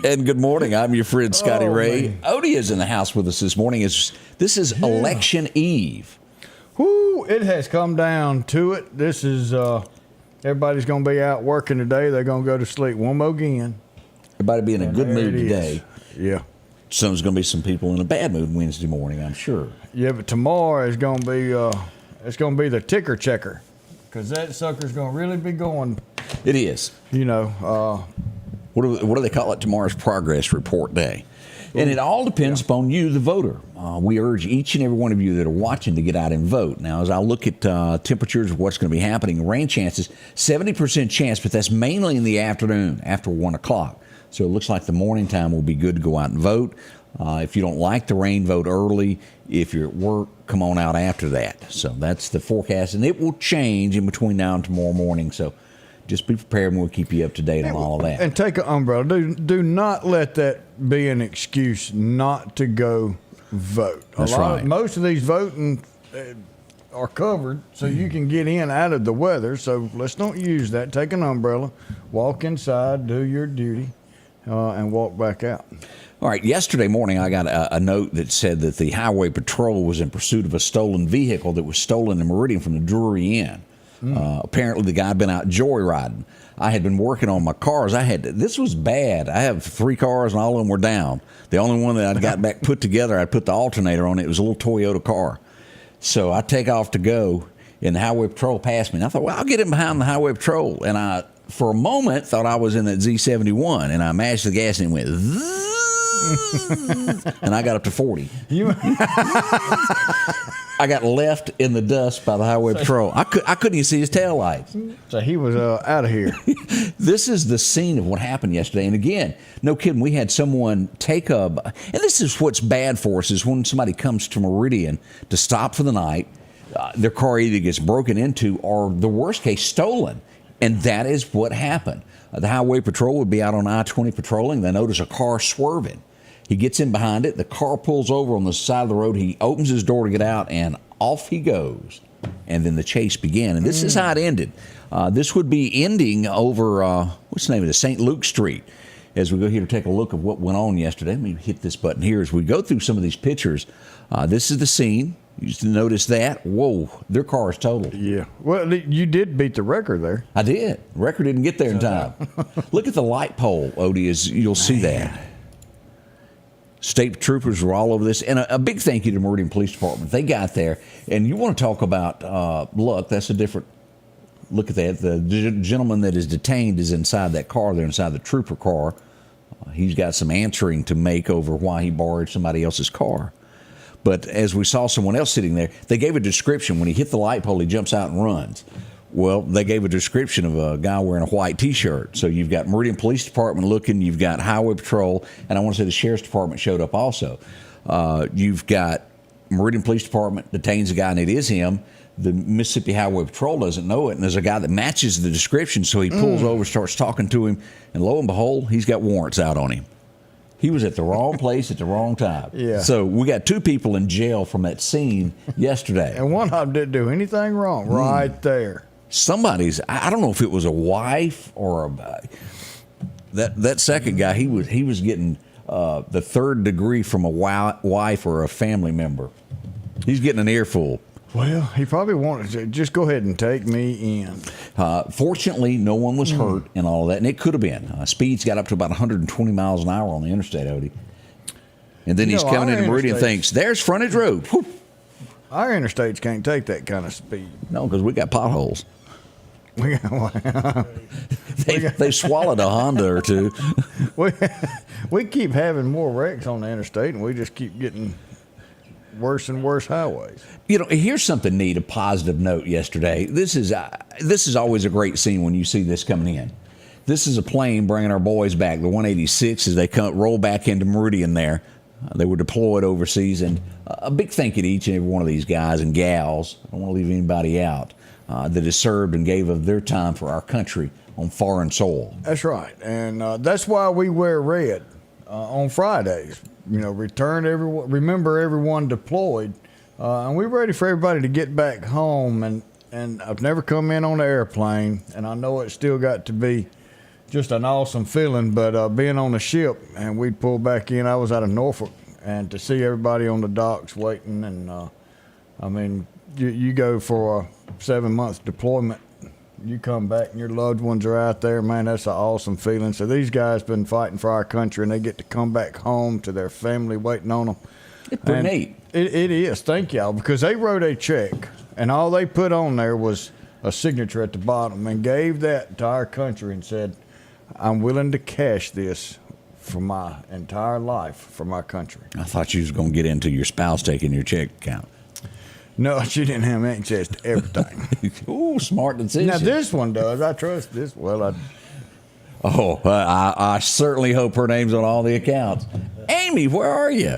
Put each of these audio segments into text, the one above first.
And good morning. I'm your friend Scotty Ray. Man. Odie is in the house with us this morning. This is election eve. Whoo, it has come down to it. This is, everybody's going to be out working today. They're going to go to sleep one more again. Everybody be in a good mood There it today. is. Yeah. There's going to be some people in a bad mood Wednesday morning, I'm sure. Yeah, but tomorrow is going to be, it's going to be the ticker checker. Because that sucker's going to really be going, It is. you know, What do they call it? Tomorrow's progress report day. And it all depends upon you, the voter. We urge each and every one of you that are watching to get out and vote. Now, as I look at temperatures of what's going to be happening, rain chances, 70% chance, but that's mainly in the afternoon, after 1 o'clock. So it looks like the morning time will be good to go out and vote. If you don't like the rain, vote early. If you're at work, come on out after that. So that's the forecast, and it will change in between now and tomorrow morning. So just be prepared, and we'll keep you up to date on all of that. and take an umbrella. Do not let that be an excuse not to go vote. That's right. Most of these voting are covered, so you can get in out of the weather. So let's not use that. Take an umbrella, walk inside, do your duty, and walk back out. All right, yesterday morning I got a note that said that the Highway Patrol was in pursuit of a stolen vehicle that was stolen in Meridian from the Drury Inn. Apparently the guy had been out joyriding. I had been working on my cars. This was bad. I have 3 cars and all of them were down. The only one that I got back put together, I put the alternator on it. It was a little Toyota car. So I take off to go, and the Highway Patrol passed me. And I thought, well, I'll get in behind the Highway Patrol. And I, for a moment, thought I was in that Z71, and I mashed the gas and it went zzz, and I got up to 40. I got left in the dust by the Highway Patrol. I couldn't even see his taillights. So he was out of here. This is the scene of what happened yesterday. And again, no kidding, we had someone take and this is what's bad for us, is when somebody comes to Meridian to stop for the night, their car either gets broken into or, the worst case, stolen. And that is what happened. The Highway Patrol would be out on I-20 patrolling. They notice a car swerving. He gets in behind it. The car pulls over on the side of the road. He opens his door to get out, and off he goes. And then the chase began. And this is how it ended. This would be ending over, what's the name of it, St. Luke Street. As we go here to take a look at what went on yesterday, let me hit this button here. As we go through some of these pictures, this is the scene. You just notice that. Whoa, their car is totaled. Yeah. Well, you did beat the record there. I did. The record didn't get there in time. Look at the light pole, Odie, as you'll see that. State troopers were all over this. And a big thank you to Meridian Police Department. They got there. And you want to talk about luck, that's a different look at that. The gentleman that is detained is inside that car. They're inside the trooper car. He's got some answering to make over why he borrowed somebody else's car. But as we saw someone else sitting there, they gave a description. When he hit the light pole, he jumps out and runs. Well, they gave a description of a guy wearing a white T-shirt. So you've got Meridian Police Department looking, you've got Highway Patrol, and I want to say the Sheriff's Department showed up also. You've got Meridian Police Department detains a guy, and it is him. The Mississippi Highway Patrol doesn't know it, and there's a guy that matches the description, so he pulls over, starts talking to him, and lo and behold, he's got warrants out on him. He was at the wrong place at the wrong time. Yeah. So we got 2 people in jail from that scene yesterday. And one of them didn't do anything wrong right there. I don't know if it was a wife or that second guy, he was getting the 3rd degree from a wife or a family member. He's getting an earful. Well, he probably wanted to just go ahead and take me in. Fortunately, no one was hurt in all of that, and it could have been. Speeds got up to about 120 miles an hour on the interstate, Odie. And then he's coming into Meridian and thinks, there's frontage road. Whew. Our interstates can't take that kind of speed. No, because we got potholes. They swallowed a Honda or 2. We keep having more wrecks on the interstate, and we just keep getting worse and worse highways. You know, here's something neat, a positive note yesterday. This is always a great scene when you see this coming in. This is a plane bringing our boys back, the 186, as they roll back into Meridian there. They were deployed overseas, and a big thank you to each and every one of these guys and gals. I don't want to leave anybody out that has served and gave of their time for our country on foreign soil. That's right, and that's why we wear red on Fridays. You know, remember everyone deployed, and we're ready for everybody to get back home. And I've never come in on an airplane, and I know it's still got to be just an awesome feeling, but being on the ship and we'd pull back in. I was out of Norfolk, and to see everybody on the docks waiting, and I mean, you go for a 7-month deployment, you come back and your loved ones are out there, man, that's an awesome feeling. So these guys been fighting for our country, and they get to come back home to their family waiting on them. It's pretty neat. It is, thank y'all, because they wrote a check, and all they put on there was a signature at the bottom, and gave that to our country and said, I'm willing to cash this for my entire life for my country. I thought you was going to get into your spouse taking your check account. No, she didn't have access to everything. Ooh, smart decision. Now this one does. I trust this. Well, I certainly hope her name's on all the accounts. Amy, where are you?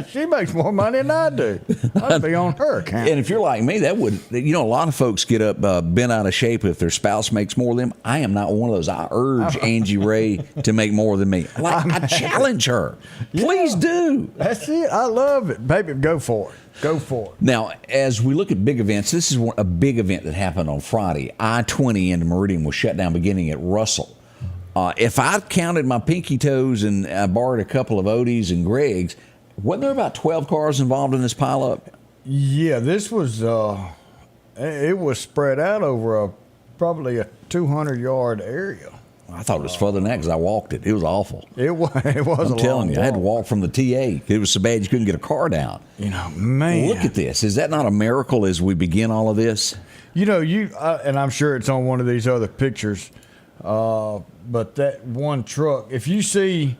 She makes more money than I do. I'd be on her account. And if you're like me, that would, you know, a lot of folks get up bent out of shape if their spouse makes more than them. I am not one of those. I urge Angie Ray to make more than me. I challenge her. Please do. That's it. I love it. Baby, go for it. Go for it. Now, as we look at big events, this is a big event that happened on Friday. I-20 into Meridian was shut down beginning at Russell. If I counted my pinky toes and I borrowed a couple of Odies and Gregs, wasn't there about 12 cars involved in this pileup? Yeah, this was, it was spread out over probably a 200-yard area. I thought it was further than that because I walked it. It was awful. It was I'm telling you, I had to walk from the TA. It was so bad you couldn't get a car down. You know, man. Look at this. Is that not a miracle as we begin all of this? You know, and I'm sure it's on one of these other pictures, but that one truck, if you see,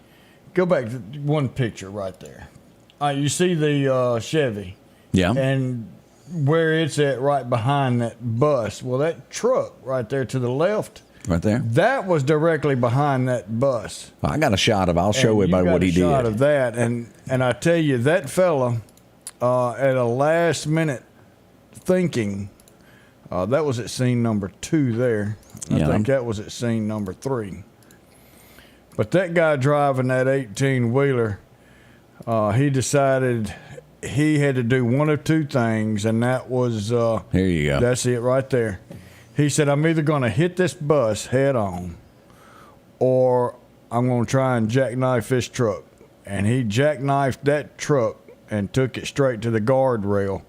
go back to one picture right there. You see the Chevy. Yeah. And where it's at right behind that bus. Well, that truck right there to the left. Right there? That was directly behind that bus. I got a shot of it. I'll show everybody what he did. You got a shot of that. And I tell you, that fella, at a last minute thinking, that was at scene number 2 there. I think that was at scene number 3. But that guy driving that 18-wheeler, he decided he had to do one of 2 things, and that was... Here you go. That's it right there. He said, I'm either going to hit this bus head on, or I'm going to try and jackknife this truck. And he jackknifed that truck and took it straight to the guardrail.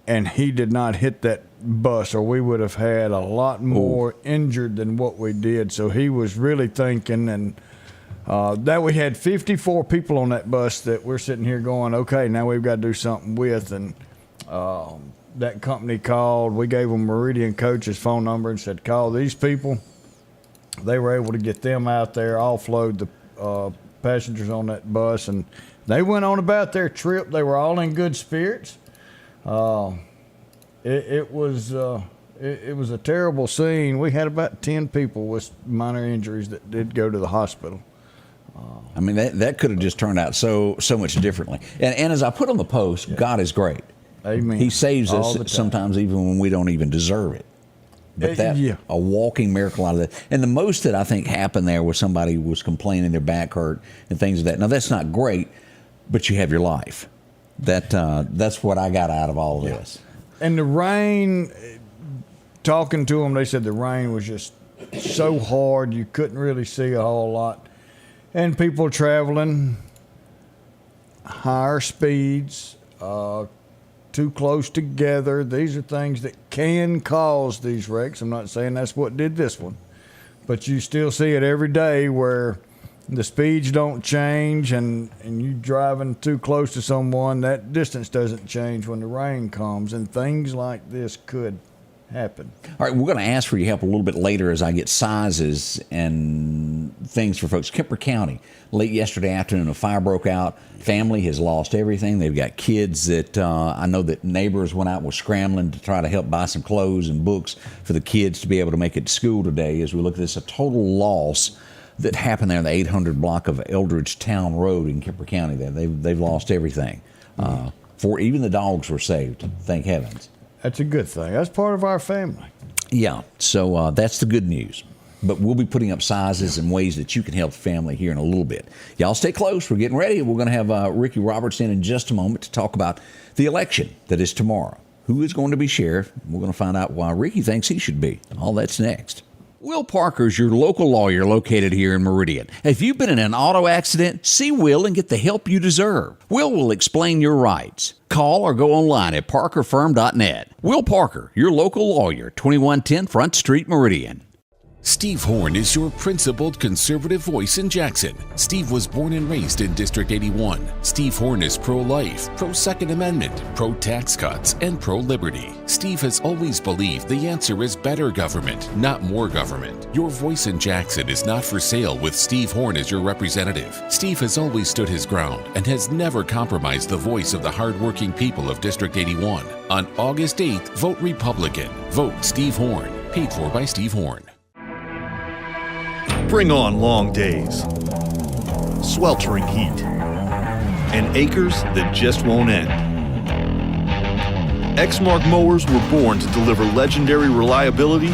And he did not hit that bus, or we would have had a lot more injured than what we did. So he was really thinking, and that we had 54 people on that bus that we're sitting here going, okay, now we've got to do something with. And that company called. We gave them Meridian Coach's phone number and said, call these people. They were able to get them out there, offload the passengers on that bus, and they went on about their trip. They were all in good spirits. It was a terrible scene. We had about 10 people with minor injuries that did go to the hospital. I mean, that could have just turned out so much differently. And as I put on the post, God is great. Amen. He saves us sometimes even when we don't even deserve it. But a walking miracle out of that. And the most that I think happened there was somebody was complaining their back hurt and things of that. Now, that's not great, but you have your life. That's what I got out of all of this. And the rain, talking to them, they said the rain was just so hard you couldn't really see a whole lot. And people traveling higher speeds, too close together. These are things that can cause these wrecks. I'm not saying that's what did this one, but you still see it every day where the speeds don't change, and you driving too close to someone, that distance doesn't change when the rain comes, and things like this could happen. All right, we're going to ask for your help a little bit later as I get sizes and things for folks. Kemper County, late yesterday afternoon, a fire broke out. Family has lost everything. They've got kids that I know that neighbors went out, were scrambling to try to help buy some clothes and books for the kids to be able to make it to school today. As we look at this, a total loss that happened there in the 800 block of Eldridge Town Road in Kemper County. There, they've lost everything. For even the dogs were saved. Thank heavens. That's a good thing. That's part of our family. Yeah, so that's the good news. But we'll be putting up sizes and ways that you can help the family here in a little bit. Y'all stay close. We're getting ready. We're going to have Ricky Roberts in just a moment to talk about the election that is tomorrow. Who is going to be sheriff? We're going to find out why Ricky thinks he should be. All that's next. Will Parker's your local lawyer located here in Meridian. If you've been in an auto accident, see Will and get the help you deserve. Will explain your rights. Call or go online at parkerfirm.net. Will Parker, your local lawyer, 2110 Front Street, Meridian. Steve Horn is your principled conservative voice in Jackson. Steve was born and raised in District 81. Steve Horn is pro-life, pro-Second Amendment, pro-tax cuts, and pro-liberty. Steve has always believed the answer is better government, not more government. Your voice in Jackson is not for sale with Steve Horn as your representative. Steve has always stood his ground and has never compromised the voice of the hardworking people of District 81. On August 8th, vote Republican. Vote Steve Horn. Paid for by Steve Horn. Bring on long days, sweltering heat, and acres that just won't end. Exmark mowers were born to deliver legendary reliability,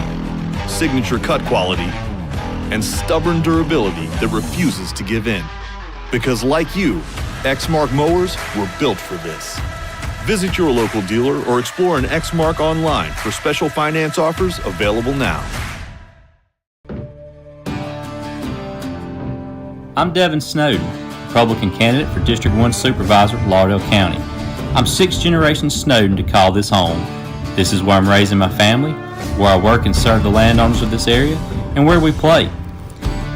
signature cut quality, and stubborn durability that refuses to give in. Because like you, Exmark mowers were built for this. Visit your local dealer or explore an Exmark online for special finance offers available now. I'm Devin Snowden, Republican candidate for District 1 Supervisor, Lauderdale County. I'm sixth generation Snowden to call this home. This is where I'm raising my family, where I work and serve the landowners of this area, and where we play.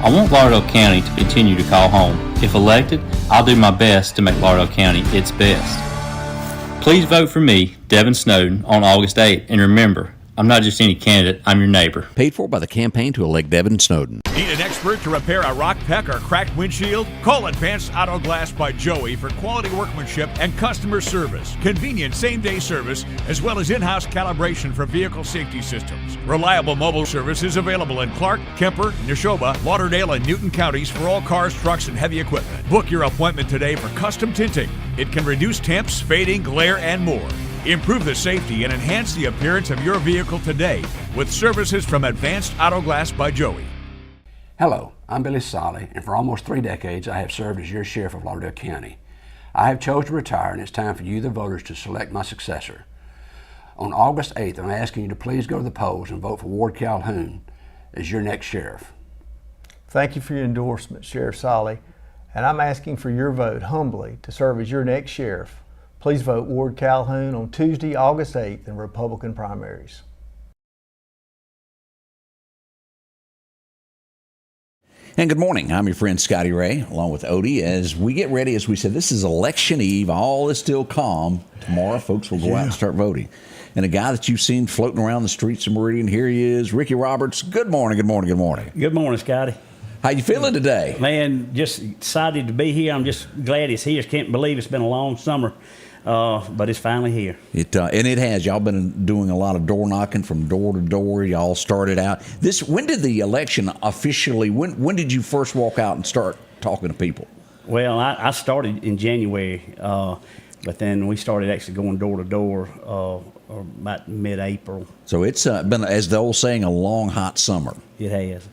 I want Lauderdale County to continue to call home. If elected, I'll do my best to make Lauderdale County its best. Please vote for me, Devin Snowden, on August 8th, and remember, I'm not just any candidate, I'm your neighbor. Paid for by the campaign to elect Devin Snowden. Need an expert to repair a rock peck or cracked windshield? Call Advanced Auto Glass by Joey for quality workmanship and customer service. Convenient same-day service, as well as in-house calibration for vehicle safety systems. Reliable mobile service is available in Clark, Kemper, Neshoba, Lauderdale, and Newton counties for all cars, trucks, and heavy equipment. Book your appointment today for custom tinting. It can reduce temps, fading, glare, and more. Improve the safety and enhance the appearance of your vehicle today with services from Advanced Auto Glass by Joey. Hello, I'm Billy Solly, and for almost 3 decades I have served as your sheriff of Lauderdale County. I have chosen to retire, and it's time for you, the voters, to select my successor. On August 8th, I'm asking you to please go to the polls and vote for Ward Calhoun as your next sheriff. Thank you for your endorsement, Sheriff Solly, and I'm asking for your vote humbly to serve as your next sheriff. Please vote Ward Calhoun on Tuesday, August 8th in Republican primaries. And good morning. I'm your friend Scotty Ray, along with Odie. As we get ready, as we said, this is election eve. All is still calm. Tomorrow, folks will go out and start voting. And a guy that you've seen floating around the streets of Meridian, here he is, Ricky Roberts. Good morning, good morning, good morning. Good morning, Scotty. How you feeling today? Man, just excited to be here. I'm just glad it's here. Can't believe it's been a long summer, but it's finally here. And it has. Y'all been doing a lot of door knocking from door to door. Y'all started out. When did the election officially, when did you first walk out and start talking to people? Well, I started in January, but then we started actually going door to door about mid-April. So it's been, as the old saying, a long, hot summer. It has.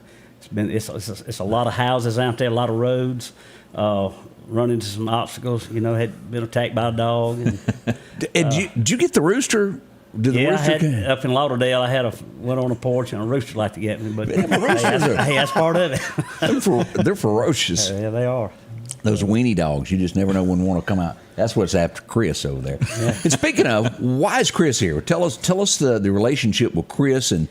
It's a lot of houses out there, a lot of roads. Run into some obstacles. Had been attacked by a dog. And, did you get the rooster? Up in Lauderdale, I went on a porch and a rooster like to get me, but hey, that's part of it. They're ferocious. Yeah, they are. Those weenie dogs, you just never know when one will come out. That's what's after Chris over there. Yeah. And speaking of, why is Chris here? Tell us the relationship with Chris and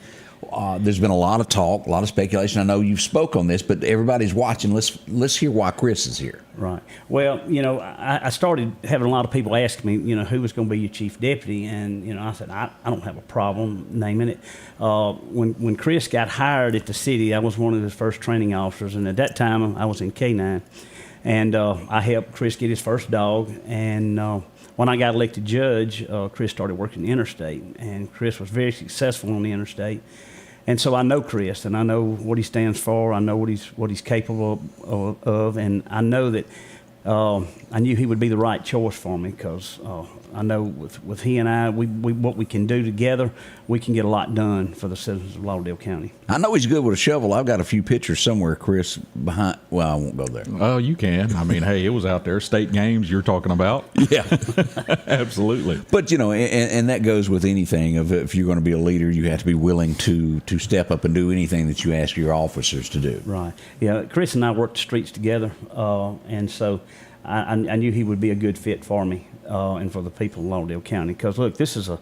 There's been a lot of talk, a lot of speculation. I know you've spoke on this, but everybody's watching. Let's hear why Chris is here. Right. Well, I started having a lot of people ask me, who was going to be your chief deputy, and I said I don't have a problem naming it. When Chris got hired at the city, I was one of his first training officers, and at that time I was in K9, and I helped Chris get his first dog. And when I got elected judge, Chris started working the Interstate, and Chris was very successful on the Interstate. And so I know Chris, and I know what he stands for. I know what he's capable of, and I know that I knew he would be the right choice for me, because I know with he and I, we what we can do together, we can get a lot done for the citizens of Lauderdale County. I know he's good with a shovel. I've got a few pictures somewhere, Chris, behind. Well, I won't go there. Oh, you can. I mean, hey, it was out there. State games you're talking about. Yeah, absolutely. But and that goes with anything. If you're going to be a leader, you have to be willing to step up and do anything that you ask your officers to do. Right. Yeah. Chris and I worked the streets together, and so I knew he would be a good fit for me and for the people in Lauderdale County. Because look, this is a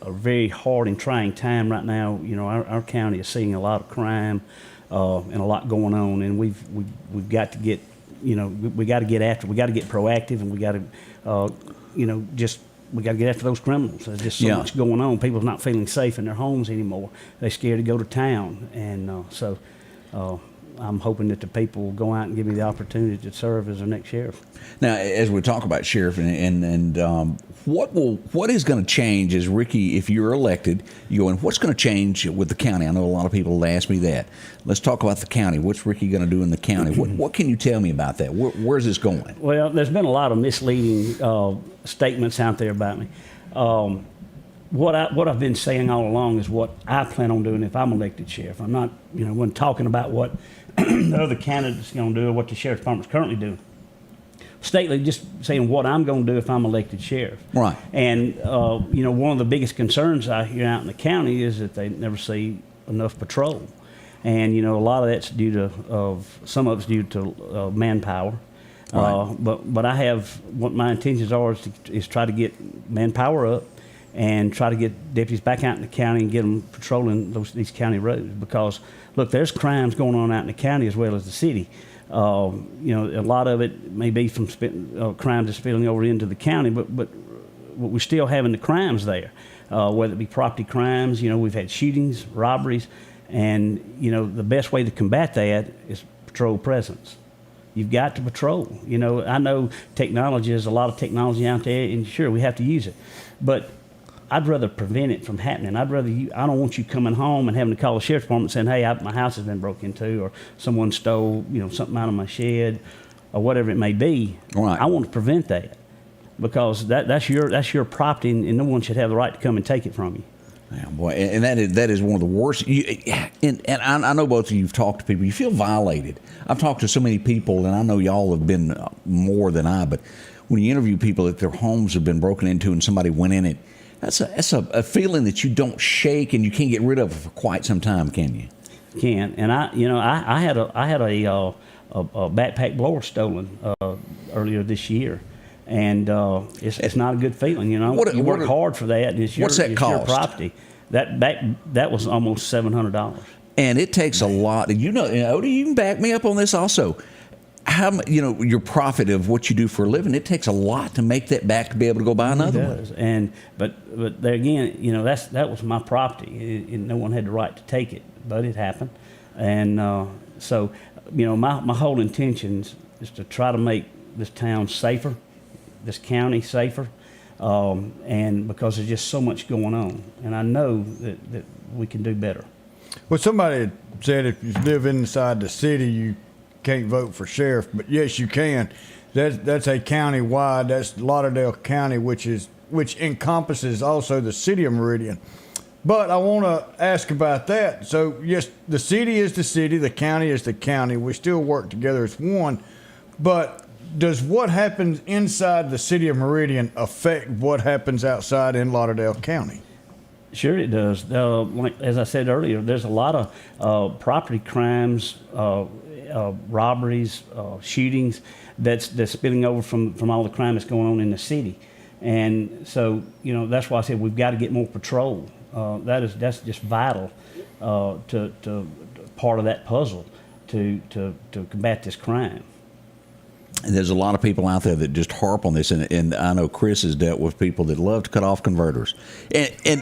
very hard and trying time right now. Our county is seeing a lot of crime and a lot going on, and we've got to get we got to get after. We got to get proactive, and we got to we got to get after those criminals. There's just so much going on. People's not feeling safe in their homes anymore. They're scared to go to town, and so. I'm hoping that the people will go out and give me the opportunity to serve as their next sheriff. Now, as we talk about sheriff, and what is going to change as Ricky, if you're elected, what's going to change with the county? I know a lot of people will ask me that. Let's talk about the county. What's Ricky going to do in the county? What can you tell me about that? Where's this going? Well, there's been a lot of misleading statements out there about me. What I've been saying all along is what I plan on doing if I'm elected sheriff. I'm not, when talking about what the other candidates are going to do or what the sheriff's department's currently doing. Stately, just saying what I'm going to do if I'm elected sheriff. Right. And one of the biggest concerns I hear out in the county is that they never see enough patrol, and a lot of that's due to some of it's due to manpower. Right. But I have what my intentions are is try to get manpower up, and try to get deputies back out in the county and get them patrolling these county roads. Because, look, there's crimes going on out in the county as well as the city. A lot of it may be from crimes that's spilling over into the county, but we're still having the crimes there, whether it be property crimes. We've had shootings, robberies, and, the best way to combat that is patrol presence. You've got to patrol. I know technology, there's a lot of technology out there, and sure, we have to use it. But I'd rather prevent it from happening. I don't want you coming home and having to call the sheriff's department saying, hey, my house has been broken into, or someone stole, something out of my shed, or whatever it may be. Right. I want to prevent that, because that's your property, and no one should have the right to come and take it from you. Yeah, boy, and that is one of the worst. And I know both of you have talked to people. You feel violated. I've talked to so many people, and I know y'all have been more than I. But when you interview people that their homes have been broken into and somebody went in it, that's a feeling that you don't shake and you can't get rid of for quite some time, can you? Can. And I had a backpack blower stolen earlier this year. And it's not a good feeling, you work hard for that, and it's your property. That was almost $700. And it takes a lot. Odie, you can back me up on this also. Your profit of what you do for a living, it takes a lot to make that back to be able to go buy another one. But there again, that was my property, and no one had the right to take it, but it happened. And so my whole intention is to try to make this town safer, this county safer, and because there's just so much going on, and I know that we can do better. Well, somebody said if you live inside the city, you can't vote for sheriff, but yes, you can. That's a county-wide. That's Lauderdale County, which encompasses also the city of Meridian. But I want to ask about that. So yes, the city is the city, the county is the county. We still work together as one. But does what happens inside the city of Meridian affect what happens outside in Lauderdale County? Sure it does. Like, as I said earlier, there's a lot of property crimes, robberies, shootings that's spilling over from all the crime that's going on in the city. And so, that's why I said we've got to get more patrol. That's just vital. to part of that puzzle to combat this crime. And there's a lot of people out there that just harp on this, and I know Chris has dealt with people that love to cut off converters, and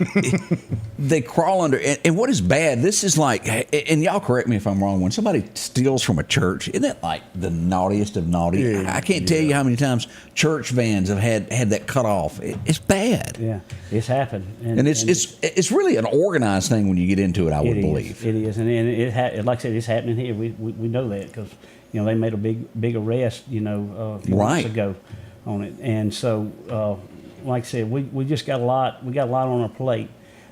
they crawl under. And what is bad? This is like, and y'all correct me if I'm wrong. When somebody steals from a church, isn't that like the naughtiest of naughty? Yeah, I can't tell you how many times church vans have had that cut off. It's bad. Yeah, it's happened, and it's really an organized thing when you get into it. I would believe it is, and like I said, it's happening here. We know that because. They made a big arrest, a few months ago on it. And so, like I said, we just got a lot. We got a lot on our plate,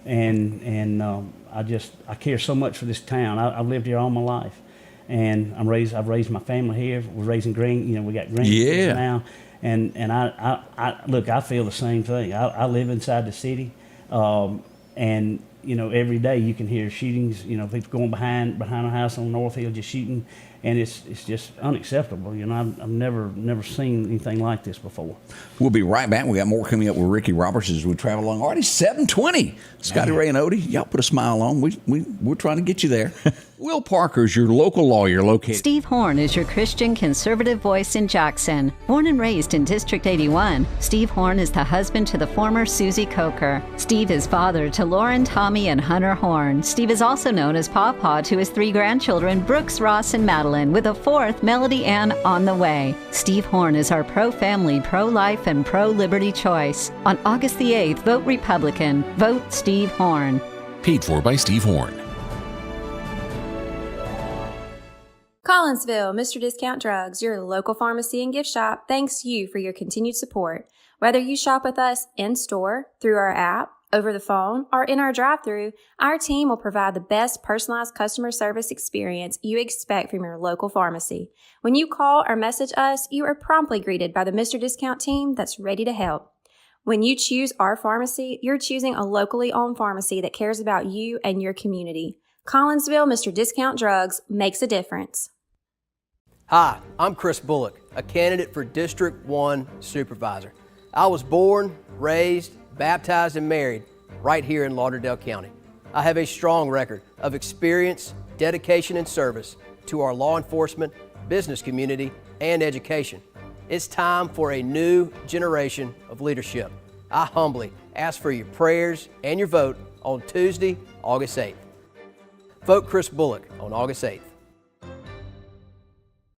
and I care so much for this town. I've lived here all my life, and I've raised my family here. We're raising we got grandkids now, and I look. I feel the same thing. I live inside the city, and every day you can hear shootings. People going behind a house on North Hill just shooting. And it's just unacceptable. I've never seen anything like this before. We'll be right back. We got more coming up with Ricky Roberts as we travel along. Already 7:20. Scotty Ray and Odie, y'all put a smile on. We're trying to get you there. Will Parker is your local lawyer located. Steve Horn is your Christian conservative voice in Jackson. Born and raised in District 81, Steve Horn is the husband to the former Susie Coker. Steve is father to Lauren, Tommy, and Hunter Horn. Steve is also known as Pawpaw to his 3 grandchildren, Brooks, Ross, and Madeline, with a 4th, Melody Ann, on the way. Steve Horn is our pro-family, pro-life, and pro-liberty choice. On August the 8th, vote Republican. Vote Steve Horn. Paid for by Steve Horn. Collinsville, Mr. Discount Drugs, your local pharmacy and gift shop, thanks you for your continued support. Whether you shop with us in-store, through our app, over the phone, or in our drive-thru, our team will provide the best personalized customer service experience you expect from your local pharmacy. When you call or message us, you are promptly greeted by the Mr. Discount team that's ready to help. When you choose our pharmacy, you're choosing a locally owned pharmacy that cares about you and your community. Collinsville, Mr. Discount Drugs makes a difference. Hi, I'm Chris Bullock, a candidate for District 1 Supervisor. I was born, raised, baptized, and married right here in Lauderdale County. I have a strong record of experience, dedication, and service to our law enforcement, business community, and education. It's time for a new generation of leadership. I humbly ask for your prayers and your vote on Tuesday, August 8th. Vote Chris Bullock on August 8th.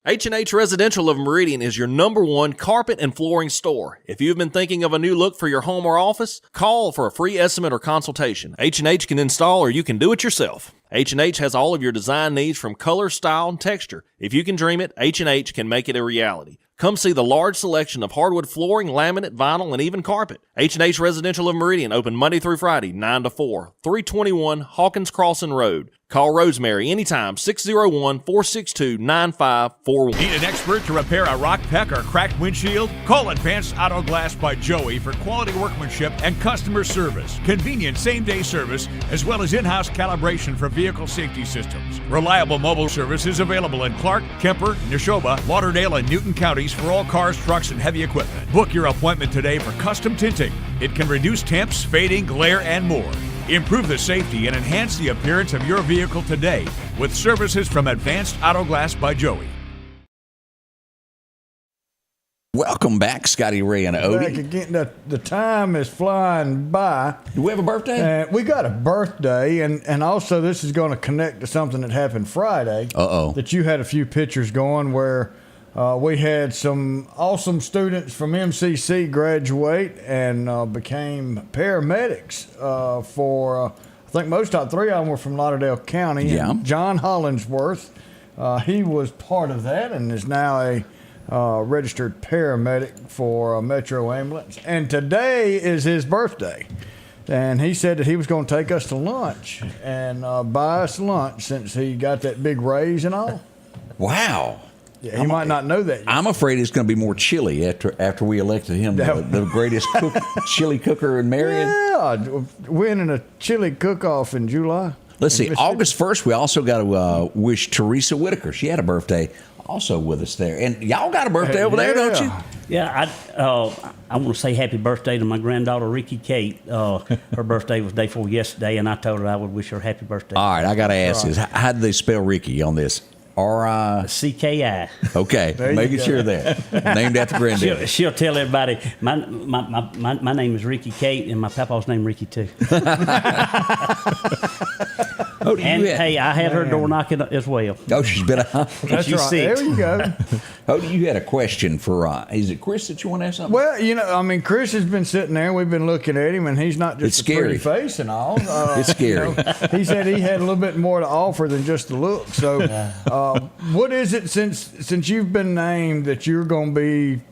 H&H Residential of Meridian is your #1 carpet and flooring store. If you've been thinking of a new look for your home or office, call for a free estimate or consultation. H&H can install or you can do it yourself. H&H has all of your design needs from color, style, and texture. If you can dream it, H&H can make it a reality. Come see the large selection of hardwood flooring, laminate, vinyl, and even carpet. H&H Residential of Meridian, open Monday through Friday, 9 to 4, 321 Hawkins Crossing Road. Call Rosemary anytime, 601-462-9541. Need an expert to repair a rock peck or cracked windshield? Call Advanced Auto Glass by Joey for quality workmanship and customer service. Convenient same-day service, as well as in-house calibration for vehicle safety systems. Reliable mobile service is available in Clark, Kemper, Neshoba, Lauderdale, and Newton counties for all cars, trucks, and heavy equipment. Book your appointment today for custom tinting. It can reduce temps, fading, glare, and more. Improve the safety and enhance the appearance of your vehicle today with services from Advanced Auto Glass by Joey. Welcome back, Scotty Ray and Odie. Back again. The time is flying by. Do we have a birthday? We got a birthday, and also this is going to connect to something that happened Friday. That you had a few pictures going where we had some awesome students from MCC graduate and became paramedics for, I think top 3 of them were from Lauderdale County. Yeah. And John Hollingsworth, he was part of that and is now a registered paramedic for a Metro Ambulance. And today is his birthday. And he said that he was going to take us to lunch and buy us lunch since he got that big raise and all. Wow. Yeah, he might not know that yet. I'm afraid it's going to be more chilly after we elected him the greatest chili cooker in Marion. Yeah, winning a chili cook-off in July. Let's see, August 1st, we also got to wish Teresa Whitaker. She had a birthday also with us there. And y'all got a birthday over there, don't you? Yeah, I want to say happy birthday to my granddaughter, Ricky Kate. Her birthday was day before yesterday, and I told her I would wish her happy birthday. All right, I got to ask this. How do they spell Ricky on this? R-I-C-K-I. Okay, making sure there. Named after granddad. She'll tell everybody, my name is Ricky Kate, and my papa's name Ricky, too. Hey, I had her door knocking as well. Oh, she's been That's right. There you go. You had a question for, is it Chris that you want to ask something? Well, Chris has been sitting there, and we've been looking at him, and he's not just a pretty face and all. It's scary. He said he had a little bit more to offer than just the look. So what is it since you've been named that you're going to be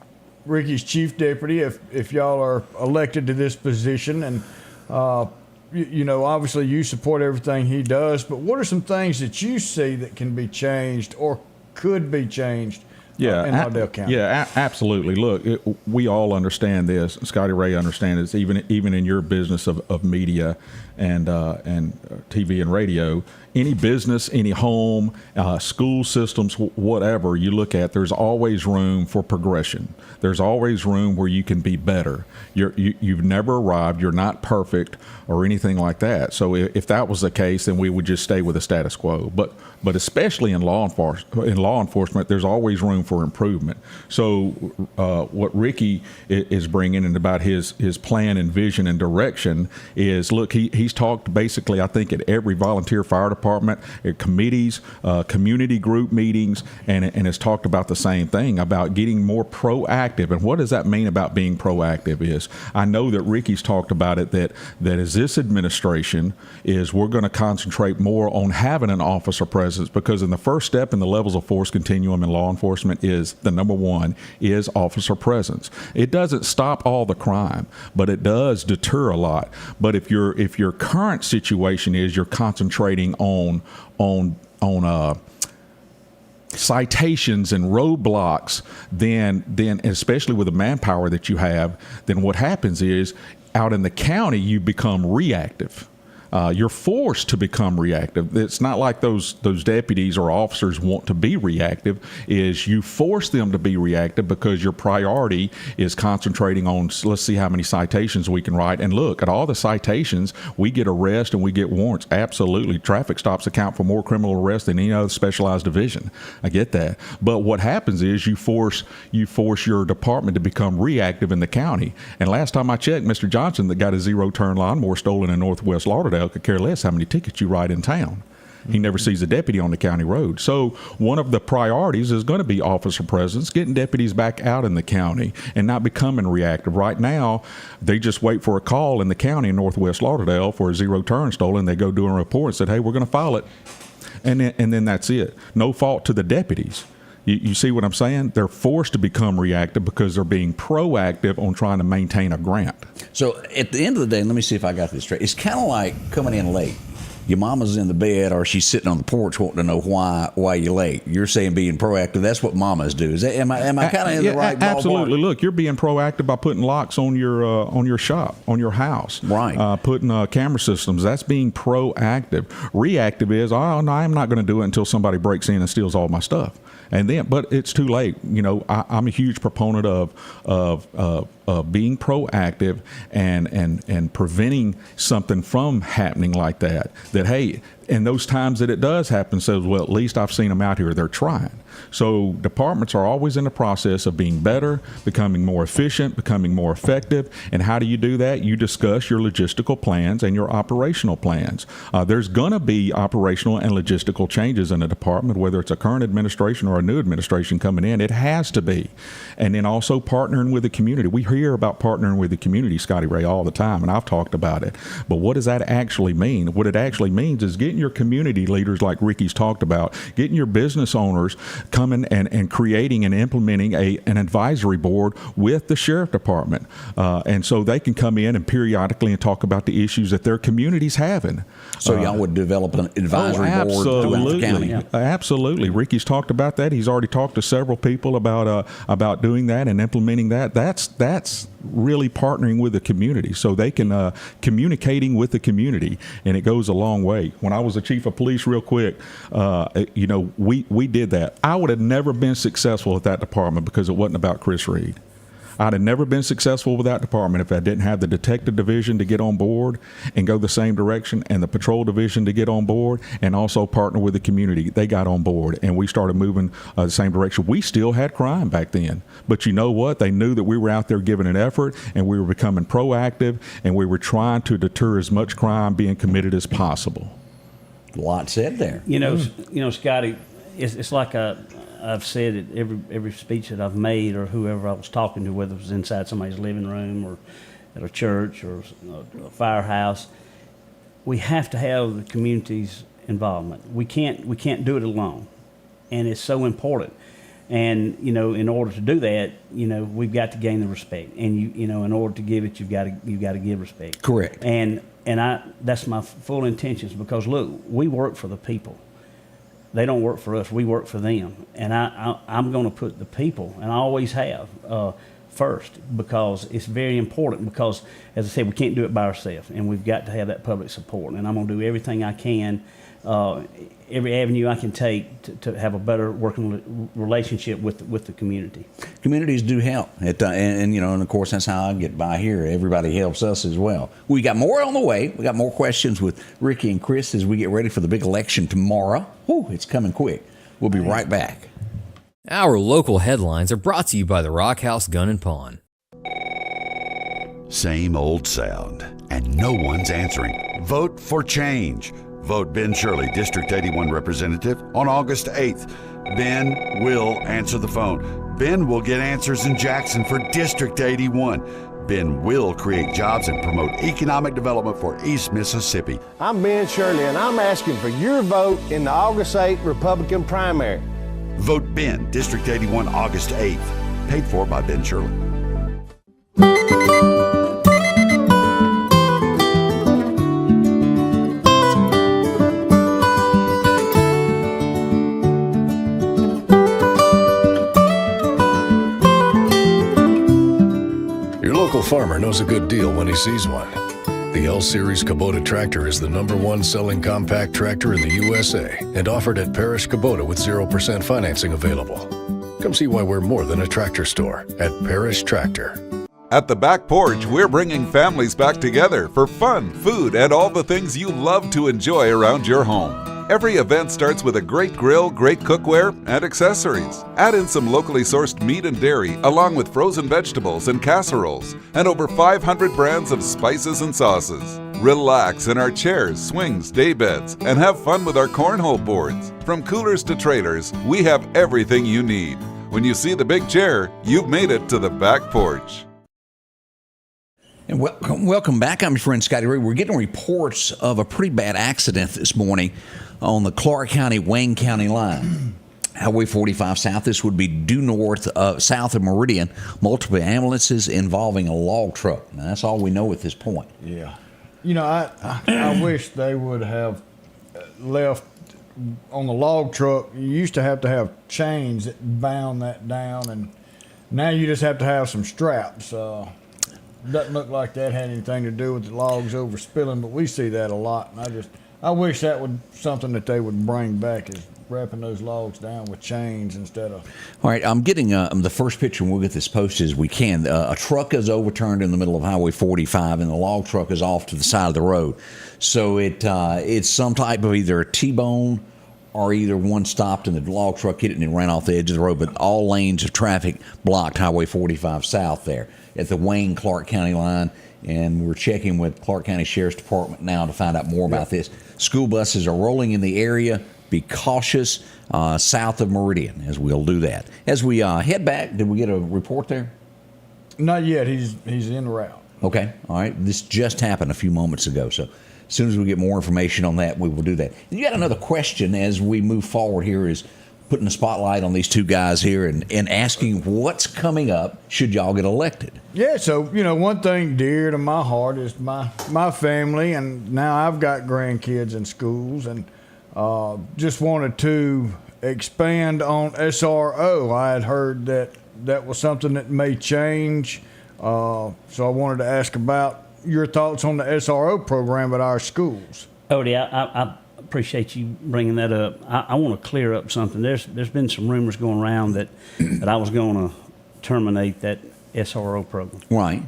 Ricky's chief deputy if y'all are elected to this position? And obviously you support everything he does, but what are some things that you see that can be changed or could be changed in Lauderdale County? Yeah, absolutely. Look, we all understand this. Scotty Ray understands this, even in your business of media and TV and radio. Any business, any home, school systems, whatever you look at, there's always room for progression. There's always room where you can be better. You've never arrived. You're not perfect or anything like that. So if that was the case, then we would just stay with the status quo. But especially in law enforcement, there's always room for improvement. So what Ricky is bringing in about his plan and vision and direction is, look, he's talked basically, I think, at every volunteer fire department, at committees, community group meetings, and has talked about the same thing, about getting more proactive. And what does that mean about being proactive is, I know that Ricky's talked about it, that as this administration is, we're going to concentrate more on having an officer presence, because in the first step in the levels of force continuum in law enforcement is the number one is officer presence. It doesn't stop all the crime, but it does deter a lot. But if your current situation is you're concentrating on citations and roadblocks, then especially with the manpower that you have, then what happens is out in the county you become reactive. You're forced to become reactive. It's not like those deputies or officers want to be reactive. Is you force them to be reactive because your priority is concentrating on, let's see how many citations we can write. And look, at all the citations, we get arrests and we get warrants. Absolutely. Traffic stops account for more criminal arrests than any other specialized division. I get that. But what happens is you force your department to become reactive in the county. And last time I checked, Mr. Johnson, that got a zero-turn lawnmower stolen in Northwest Lauderdale, could care less how many tickets you write in town. He never sees a deputy on the county road. So one of the priorities is going to be officer presence, getting deputies back out in the county and not becoming reactive. Right now, they just wait for a call in the county in Northwest Lauderdale for a zero-turn stolen. They go do a report and said, hey, we're going to file it. And then that's it. No fault to the deputies. You see what I'm saying? They're forced to become reactive because they're being proactive on trying to maintain a grant. So at the end of the day, let me see if I got this straight. It's kind of like coming in late. Your mama's in the bed or she's sitting on the porch wanting to know why you're late. You're saying being proactive. That's what mamas do. Am I kind of in the right ballpark? Absolutely. Look, you're being proactive by putting locks on your shop, on your house. Right. Putting camera systems. That's being proactive. Reactive is, oh, no, I'm not going to do it until somebody breaks in and steals all my stuff. But it's too late. I'm a huge proponent of being proactive and preventing something from happening like that. That, hey, in those times that it does happen, says, well, at least I've seen them out here. They're trying. So departments are always in the process of being better, becoming more efficient, becoming more effective. And how do you do that? You discuss your logistical plans and your operational plans. There's going to be operational and logistical changes in a department, whether it's a current administration or a new administration coming in. It has to be. And then also partnering with the community. We hear about partnering with the community, Scotty Ray, all the time, and I've talked about it. But what does that actually mean? What it actually means is getting your community leaders, like Ricky's talked about, getting your business owners coming and creating and implementing an advisory board with the sheriff department. And so they can come in and periodically and talk about the issues that their community's having. So y'all would develop an advisory board throughout the county? Yeah. Absolutely. Ricky's talked about that. He's already talked to several people about doing that and implementing that. That's really partnering with the community so they can communicating with the community, and it goes a long way. When I was the chief of police, real quick, we did that. I would have never been successful at that department because it wasn't about Chris Reed. I'd have never been successful with that department if I didn't have the detective division to get on board and go the same direction, and the patrol division to get on board, and also partner with the community. They got on board, and we started moving the same direction. We still had crime back then, but you know what? They knew that we were out there giving an effort, and we were becoming proactive, and we were trying to deter as much crime being committed as possible. A lot said there. You know, Scotty, it's like I've said it every speech that I've made, or whoever I was talking to, whether it was inside somebody's living room or at a church or a firehouse. We have to have the community's involvement. We can't do it alone, and it's so important. And in order to do that, we've got to gain the respect. And in order to give it, you've got to give respect. Correct. And that's my full intentions, because look, we work for the people. They don't work for us. We work for them. And I'm going to put the people, and I always have, first, because it's very important. Because, as I said, we can't do it by ourselves, and we've got to have that public support. And I'm going to do everything I can, every avenue I can take to have a better working relationship with the community. Communities do help, and of course that's how I get by here. Everybody helps us as well. We got more on the way. We got more questions with Ricky and Chris as we get ready for the big election tomorrow. Whew, it's coming quick. We'll be right back. Our local headlines are brought to you by the Rock House Gun and Pawn. Same old sound, and no one's answering. Vote for change. Vote Ben Shirley, District 81 representative, on August 8th. Ben will answer the phone. Ben will get answers in Jackson for District 81. Ben will create jobs and promote economic development for East Mississippi. I'm Ben Shirley, and I'm asking for your vote in the August 8th Republican primary. Vote Ben, District 81, August 8th. Paid for by Ben Shirley. Your local farmer knows a good deal when he sees one. The L-Series Kubota tractor is the #1 selling compact tractor in the USA and offered at Parish Kubota with 0% financing available. Come see why we're more than a tractor store at Parish Tractor. At the Back Porch, we're bringing families back together for fun, food, and all the things you love to enjoy around your home. Every event starts with a great grill, great cookware, and accessories. Add in some locally sourced meat and dairy, along with frozen vegetables and casseroles, and over 500 brands of spices and sauces. Relax in our chairs, swings, daybeds, and have fun with our cornhole boards. From coolers to trailers, we have everything you need. When you see the big chair, you've made it to the Back Porch. And welcome back. I'm your friend Scotty Ray. We're getting reports of a pretty bad accident this morning on the Clark County, Wayne County line. Highway 45 South. This would be due north, south of Meridian. Multiple ambulances involving a log truck. Now, that's all we know at this point. Yeah. I wish they would have left on the log truck. You used to have chains that bound that down, and now you just have to have some straps. Doesn't look like that had anything to do with the logs overspilling, but we see that a lot. And I wish that would something that they would bring back, is wrapping those logs down with chains instead of. All right, I'm getting the first picture, and we'll get this posted as we can. A truck is overturned in the middle of Highway 45, and the log truck is off to the side of the road. So it's some type of either a T-bone or either one stopped and the log truck hit it and it ran off the edge of the road. But all lanes of traffic blocked Highway 45 South there at the Wayne-Clark County line. And we're checking with Clark County Sheriff's Department now to find out more about this. School buses are rolling in the area. Be cautious south of Meridian as we'll do that. As we head back, did we get a report there? Not yet. He's en route. Okay. All right. This just happened a few moments ago. So as soon as we get more information on that, we will do that. And you got another question as we move forward here, is putting the spotlight on these two guys here and asking what's coming up should y'all get elected. Yeah, so, one thing dear to my heart is my family, and now I've got grandkids in schools, and just wanted to expand on SRO. I had heard that was something that may change So I wanted to ask about your thoughts on the SRO program at our schools. Odie, I appreciate you bringing that up. I want to clear up something. There's been some rumors going around that I was going to terminate that SRO program. Right.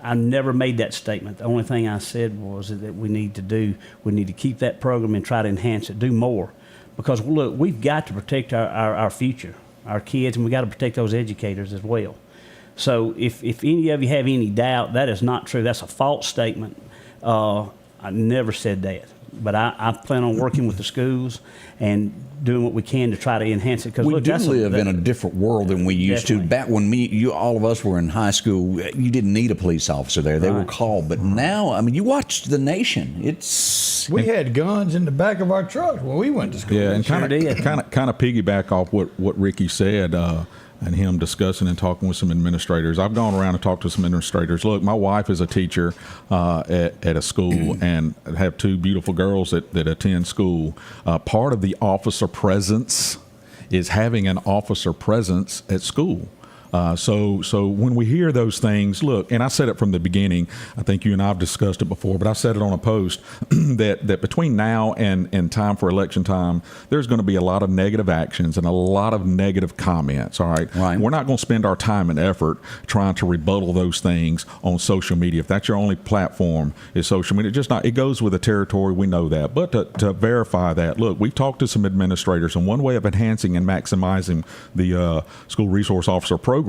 I never made that statement. The only thing I said was that we need to keep that program and try to enhance it, do more. Because, look, we've got to protect our future, our kids, and we've got to protect those educators as well. So if any of you have any doubt, that is not true. That's a false statement. I never said that. But I plan on working with the schools and doing what we can to try to enhance it. Because we do live in a different world than we used to. Back when all of us were in high school, you didn't need a police officer there. They were called. But now, I mean, you watch The Nation. We had guns in the back of our trucks when we went to school. Yeah, and kind of piggyback off what Ricky said. And him discussing and talking with some administrators. I've gone around and talked to some administrators. Look, my wife is a teacher at a school and have two beautiful girls that attend school. Part of the officer presence is having an officer presence at school. So when we hear those things, look, and I said it from the beginning, I think you and I have discussed it before, but I said it on a post that between now and time for election time, there's going to be a lot of negative actions and a lot of negative comments. All right. We're not going to spend our time and effort trying to rebuttal those things on social media. If that's your only platform is social media, it goes with the territory. We know that. But to verify that, look, we've talked to some administrators, and one way of enhancing and maximizing the school resource officer program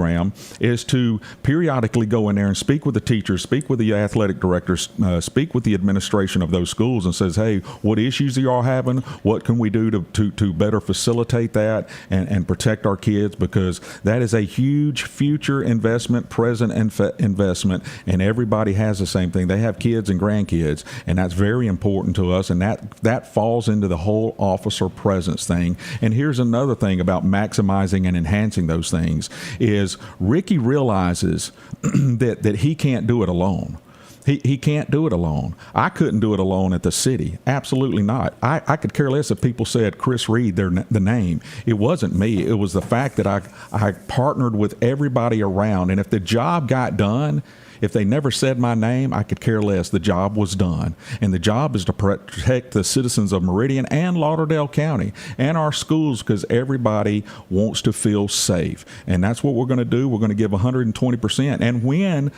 is to periodically go in there and speak with the teachers, speak with the athletic directors, speak with the administration of those schools and says, hey, what issues are y'all having? What can we do to better facilitate that and protect our kids? Because that is a huge future investment, present investment, and everybody has the same thing. They have kids and grandkids, and that's very important to us, and that falls into the whole officer presence thing. And here's another thing about maximizing and enhancing those things is Ricky realizes that he can't do it alone. He can't do it alone. I couldn't do it alone at the city. Absolutely not. I could care less if people said Chris Reed, the name. It wasn't me. It was the fact that I partnered with everybody around. And if the job got done, if they never said my name, I could care less. The job was done. And the job is to protect the citizens of Meridian and Lauderdale County and our schools, because everybody wants to feel safe. And that's what we're going to do. We're going to give 120%. And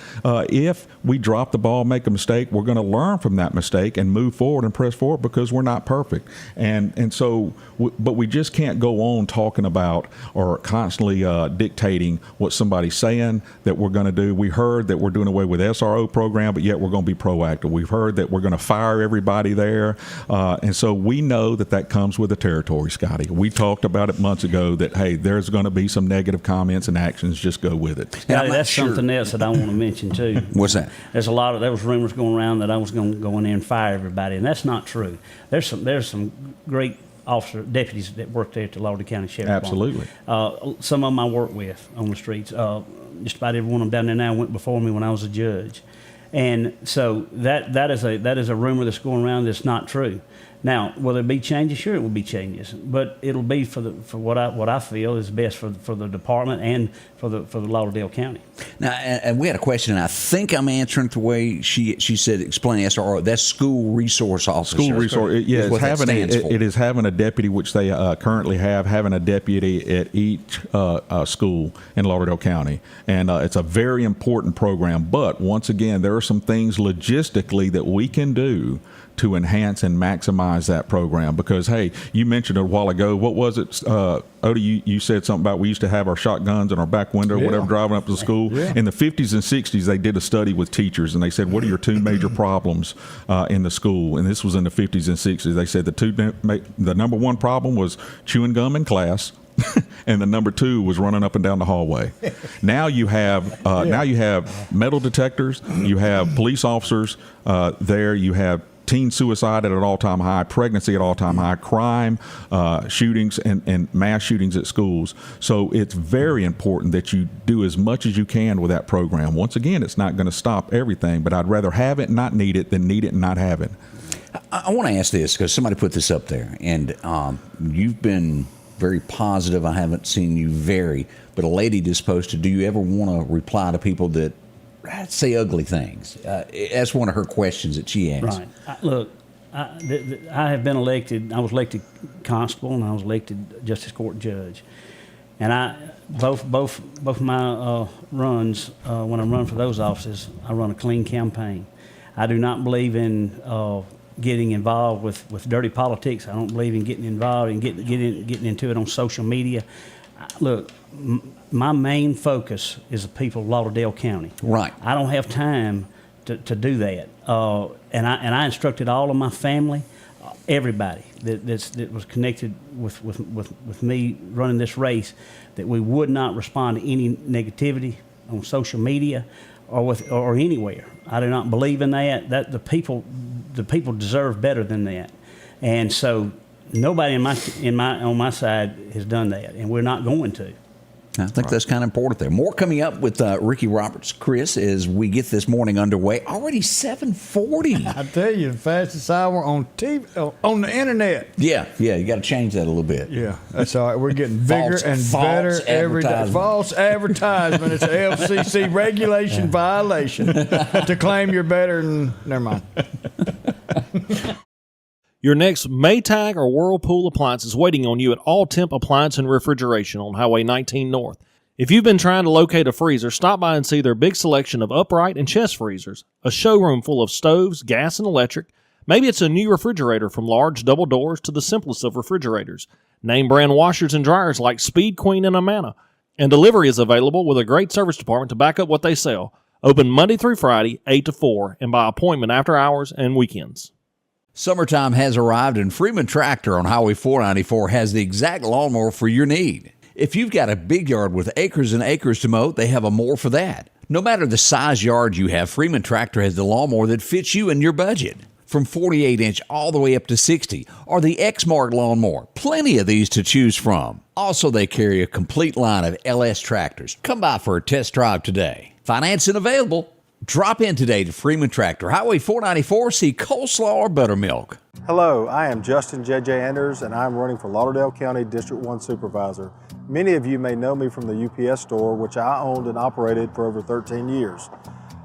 if we drop the ball, make a mistake, we're going to learn from that mistake and move forward and press forward, because we're not perfect. But we just can't go on talking about or constantly dictating what somebody's saying that we're going to do. We heard that we're doing away with SRO program, but yet we're going to be proactive. We've heard that we're going to fire everybody there. And so we know that comes with the territory, Scotty. We talked about it months ago that, hey, there's going to be some negative comments and actions. Just go with it. Scotty, that's something else that I want to mention too. What's that? There was rumors going around that I was going to go in there and fire everybody, and that's not true. There's some great deputies that work there at the Lauderdale County Sheriff's Absolutely. Department. Some of them I work with on the streets. Just about every one of them down there now went before me when I was a judge. And so that is a rumor that's going around that's not true. Now, will there be changes? Sure, it will be changes, but it'll be for what I feel is best for the department and for the Lauderdale County. Now, and we had a question, and I think I'm answering it the way she said. Explain SRO. That's school resource officer. School resource. It is having a deputy, which they currently having a deputy at each school in Lauderdale County, and it's a very important program. But once again, there are some things logistically that we can do to enhance and maximize that program. Because, hey, you mentioned it a while ago. What was it, Odie? You said something about we used to have our shotguns in our back window or whatever driving up to school. Yeah. In the 50s and 60s, they did a study with teachers, and they said, what are your two major problems in the school? And this was in the 50s and 60s. They said the number one problem was chewing gum in class. And the number two was running up and down the hallway. Now you have metal detectors. You have police officers there. You have teen suicide at an all-time high, pregnancy at all-time high, crime, shootings, and mass shootings at schools. So it's very important that you do as much as you can with that program. Once again, it's not going to stop everything, but I'd rather have it and not need it than need it and not have it. I want to ask this because somebody put this up there, and you've been very positive. I haven't seen you vary. But a lady just posted, do you ever want to reply to people that say ugly things? That's one of her questions that she asked. Right. I have been elected. I was elected constable, and I was elected justice court judge. And both my runs, when I run for those offices, I run a clean campaign. I do not believe in getting involved with dirty politics. I don't believe in getting involved and getting into it on social media. Look, my main focus is the people of Lauderdale County. Right. I don't have time to do that. And I instructed all of my family, everybody that was connected with me running this race, that we would not respond to any negativity on social media or anywhere. I do not believe in that. That the people deserve better than that, and so nobody on my side has done that, and we're not going to. I think that's kind of important there. More coming up with Ricky Roberts, Chris, as we get this morning underway. Already 7:40. I tell you, the fastest hour on TV, on the internet. Yeah, you got to change that a little bit. Yeah, that's all right. We're getting bigger and better every day. False advertisement. It's a FCC regulation violation to claim you're better than. Never mind. Your next Maytag or Whirlpool appliance is waiting on you at All Temp Appliance and Refrigeration on Highway 19 North. If you've been trying to locate a freezer, stop by and see their big selection of upright and chest freezers, a showroom full of stoves, gas, and electric. Maybe it's a new refrigerator from large double doors to the simplest of refrigerators. Name brand washers and dryers like Speed Queen and Amana. And delivery is available with a great service department to back up what they sell. Open Monday through Friday, 8 to 4, and by appointment after hours and weekends. Summertime has arrived, and Freeman Tractor on Highway 494 has the exact lawnmower for your need. If you've got a big yard with acres and acres to mow, they have a mower for that. No matter the size yard you have, Freeman Tractor has the lawnmower that fits you and your budget. From 48-inch all the way up to 60, or the X-Mark lawnmower. Plenty of these to choose from. Also, they carry a complete line of LS tractors. Come by for a test drive today. Financing available. Drop in today to Freeman Tractor, Highway 494, see coleslaw or buttermilk. Hello, I am Justin J.J. Anders, and I'm running for Lauderdale County District 1 Supervisor. Many of you may know me from the UPS store, which I owned and operated for over 13 years.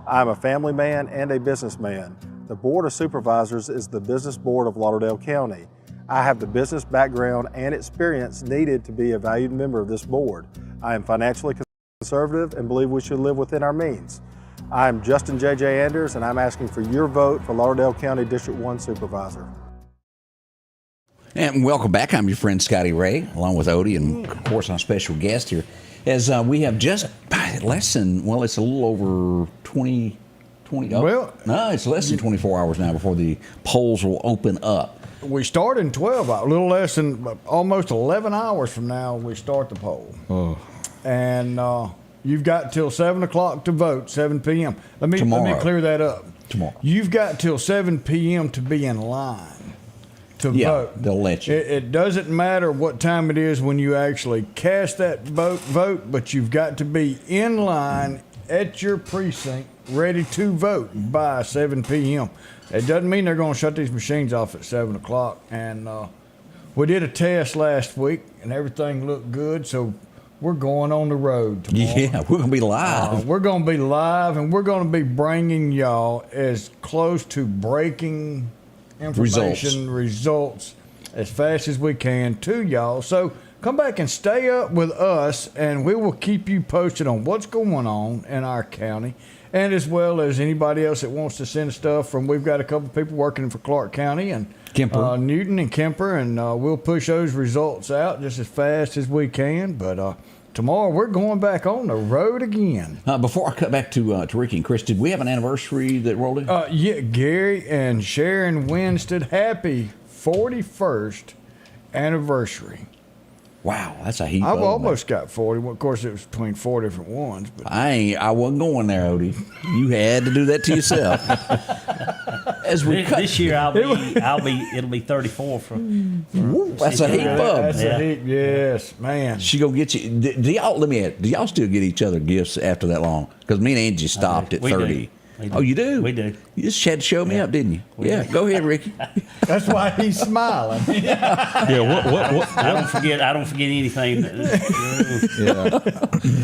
I'm a family man and a businessman. The Board of Supervisors is the business board of Lauderdale County. I have the business background and experience needed to be a valued member of this board. I am financially conservative and believe we should live within our means. I'm Justin J.J. Anders, and I'm asking for your vote for Lauderdale County District 1 Supervisor. And welcome back. I'm your friend Scotty Ray, along with Odie, and of course our special guest here. As we have just less than, it's a little over 20 no, it's less than 24 hours now before the polls will open up. We start in 12 hours, a little less than, almost 11 hours from now, we start the poll. Oh. And you've got till 7 o'clock to vote, 7 p.m. Let me clear that up. Tomorrow. You've got till 7 p.m. to be in line to vote. They'll let you. It doesn't matter what time it is when you actually cast that vote, but you've got to be in line at your precinct ready to vote by 7 p.m. It doesn't mean they're going to shut these machines off at 7 o'clock. And we did a test last week, and everything looked good, so we're going on the road tomorrow. Yeah, we're going to be live. We're going to be live, and we're going to be bringing y'all as close to breaking information results as fast as we can to y'all. So come back and stay up with us, and we will keep you posted on what's going on in our county, and as well as anybody else that wants to send stuff from. We've got a couple people working for Clark County and Kemper. Newton and Kemper, and we'll push those results out just as fast as we can. But tomorrow we're going back on the road again. Before I cut back to Ricky and Chris, did we have an anniversary that rolled in? Yeah, Gary and Sharon Winston, happy 41st anniversary. Wow, that's a heap. I've almost got 40. Well, of course, it was between 4 different ones. But I wasn't going there, Odie. You had to do that to yourself. This year, it'll be 34 that's a heap of. That's a heap. Yes, man. She gonna get you. Do y'all still get each other gifts after that long? Because me and Angie stopped at 30. Oh, you do? We do. You just had to show me up, didn't you? Yeah. Go ahead, Ricky. That's why he's smiling. Yeah, what? I don't forget anything. Yeah.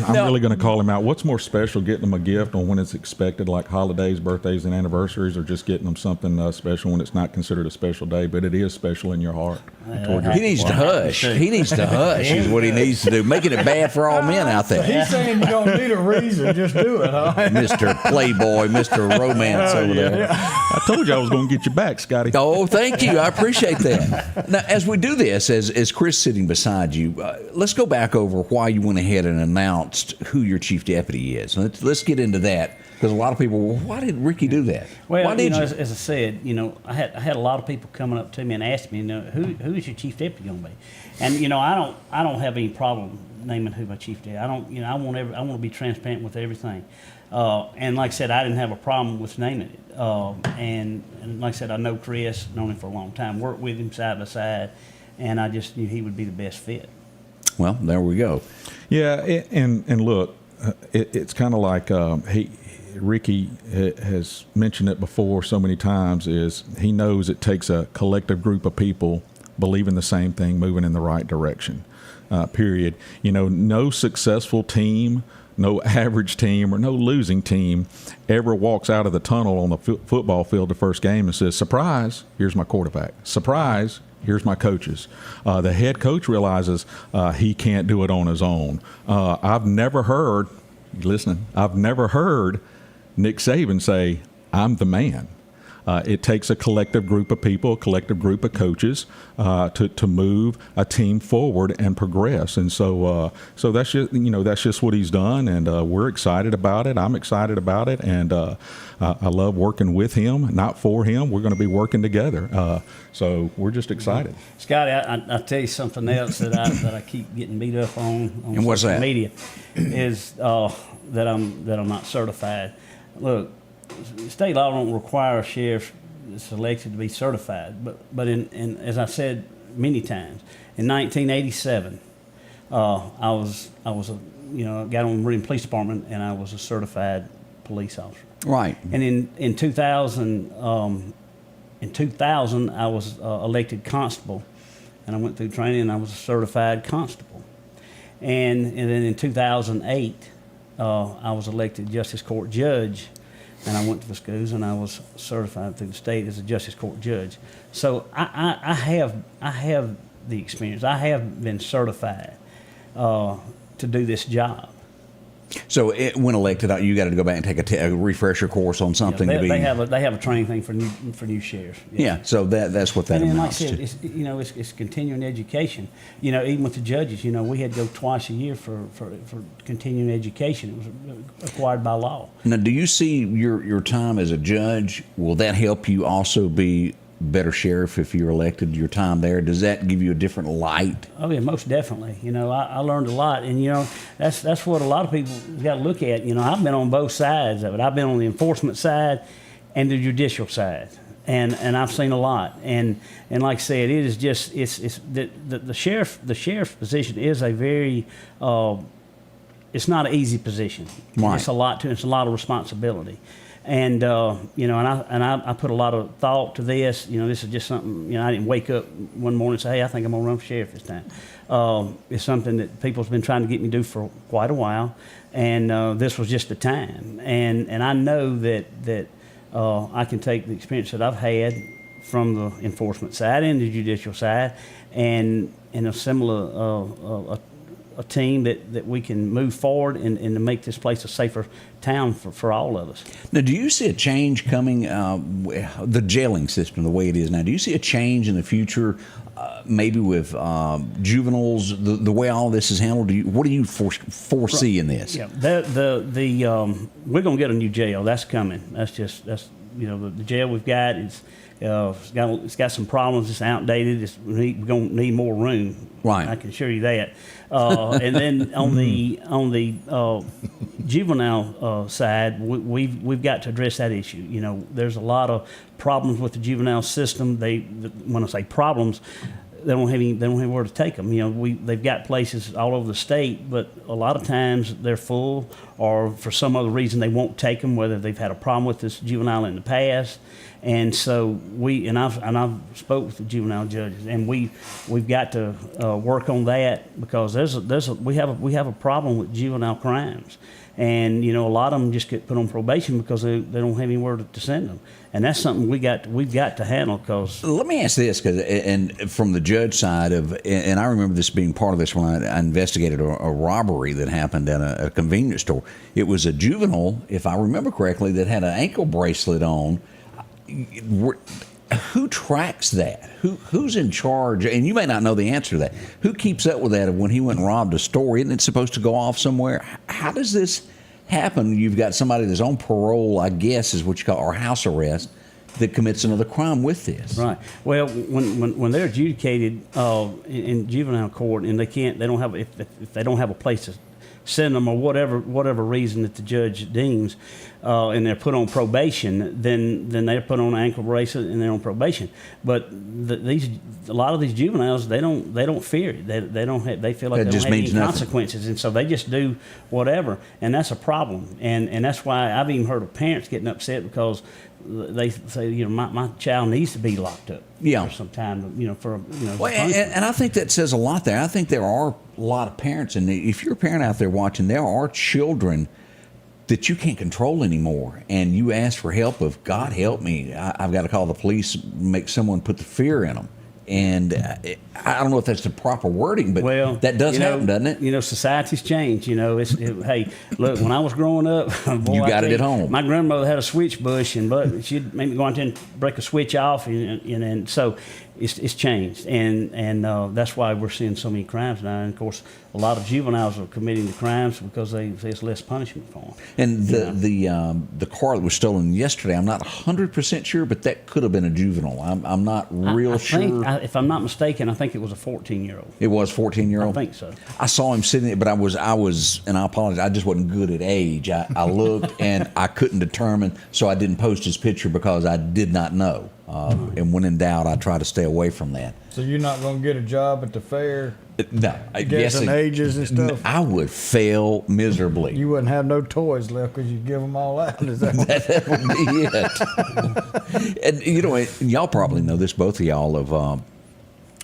I'm really going to call him out. What's more special, getting them a gift on when it's expected, like holidays, birthdays, and anniversaries, or just getting them something special when it's not considered a special day, but it is special in your heart? He needs to hush. He needs to hush is what he needs to do, making it bad for all men out there. He's saying you don't need a reason, just do it, huh? Mr. Playboy, Mr. Romance over there. I told you I was going to get you back, Scotty. Oh, thank you. I appreciate that. Now, as we do this, as Chris sitting beside you, let's go back over why you went ahead and announced who your chief deputy is. Let's get into that, because a lot of people, well, why did Ricky do that? Well, why did you? As I said, I had a lot of people coming up to me and asking me, who is your chief deputy going to be? And I don't have any problem naming who my chief deputy. I don't, I want to be transparent with everything. And like I said, I didn't have a problem with naming it. And like I said, I know Chris, known him for a long time, worked with him side by side, and I just knew he would be the best fit. Well, there we go. Yeah, and look, it's kind of like Ricky has mentioned it before so many times, is he knows it takes a collective group of people believing the same thing, moving in the right direction, period. No successful team, no average team, or no losing team ever walks out of the tunnel on the football field the first game and says, surprise, here's my quarterback. Surprise, here's my coaches. The head coach realizes he can't do it on his own. I've never heard Nick Saban say, I'm the man. It takes a collective group of people, a collective group of coaches to move a team forward and progress. And so that's just what he's done, and we're excited about it. I'm excited about it, and I love working with him, not for him. We're going to be working together. So we're just excited. Scotty, I'll tell you something else that I keep getting beat up on and what's social that? media is that I'm not certified. Look, state law don't require a sheriff selected to be certified, but in as I said many times, in 1987, I was got on the Marine Police Department, and I was a certified police officer. Right. And in 2000, I was elected constable, and I went through training, and I was a certified constable. And then in 2008, I was elected justice court judge, and I went to the schools, and I was certified through the state as a justice court judge. So I have the experience. I have been certified to do this job. So when elected, you got to go back and take a refresher course on something. They have a training thing for new sheriffs. Yeah. So that's what that amounts to. It's continuing education. Even with the judges, we had to go twice a year for continuing education. It was required by law. Now, do you see your time as a judge? Will that help you also be better sheriff if you're elected? Your time there, does that give you a different light? Oh yeah, most definitely. I learned a lot, and that's what a lot of people got to look at. I've been on both sides of it. I've been on the enforcement side and the judicial side, and I've seen a lot. And like I said, it is just it's the sheriff's position is a very it's not an easy position. Right. It's a lot of responsibility. And I put a lot of thought to this. This is just something. I didn't wake up one morning and say, "Hey, I think I'm gonna run for sheriff this time." It's something that people's been trying to get me to do for quite a while, and this was just the time. And I know that I can take the experience that I've had from the enforcement side and the judicial side, and assemble a team that we can move forward and to make this place a safer town for all of us. Now, do you see a change coming, the jailing system, the way it is now? Do you see a change in the future, maybe with juveniles, the way all this is handled? What do you foresee in this? Yeah, we're going to get a new jail. That's coming. That's the jail we've got is. It's got some problems. It's outdated. We're going to need more room. Right. I can assure you that. And then on the juvenile side, we've got to address that issue. There's a lot of problems with the juvenile system. When I say problems, they don't have anywhere to take them. They've got places all over the state, but a lot of times they're full, or for some other reason they won't take them, whether they've had a problem with this juvenile in the past. And so I've spoke with the juvenile judges, and we've got to work on that, because we have a problem with juvenile crimes. And a lot of them just get put on probation because they don't have anywhere to send them, and that's something we've got to handle. Because let me ask this, and from the judge side and I remember this being part of this when I investigated a robbery that happened at a convenience store. It was a juvenile, if I remember correctly, that had an ankle bracelet on. Who tracks that? Who's in charge? And you may not know the answer to that. Who keeps up with that? When he went and robbed a store, isn't it supposed to go off somewhere? How does this happen? You've got somebody that's on parole, I guess is what you call, or house arrest, that commits another crime with this. Right. Well, when they're adjudicated in juvenile court, and if they don't have a place to send them, or whatever reason that the judge deems, and they're put on probation, then they're put on an ankle bracelet and they're on probation. But a lot of these juveniles, they don't fear it. They feel like they don't have any consequences, and so they just do whatever, and that's a problem. And that's why I've even heard of parents getting upset because they say, my child needs to be locked up. Yeah. For some time, Well, and I think that says a lot there. I think there are a lot of parents, and if you're a parent out there watching, there are children that you can't control anymore, and you ask for help of, God help me, I've got to call the police, make someone put the fear in them. And I don't know if that's the proper wording, but that does happen, doesn't it? Society's changed. Hey, look, when I was growing up, boy, you got it at home. My grandmother had a switch bush, but she'd maybe go out there and break a switch off, and so it's changed, and that's why we're seeing so many crimes now. And of course, a lot of juveniles are committing the crimes because there's less punishment for them. And the car that was stolen yesterday, I'm not 100% sure, but that could have been a juvenile. I'm not real sure. If I'm not mistaken, I think it was a 14-year-old. It was 14-year-old? I think so. I saw him sitting there, but I was, and I apologize, I just wasn't good at age. I looked and I couldn't determine, so I didn't post his picture because I did not know. And when in doubt, I try to stay away from that. So you're not going to get a job at the fair? No. Guessing ages and stuff? I would fail miserably. You wouldn't have no toys left because you'd give them all out. Is that would be it. And y'all probably know this, both of y'all, of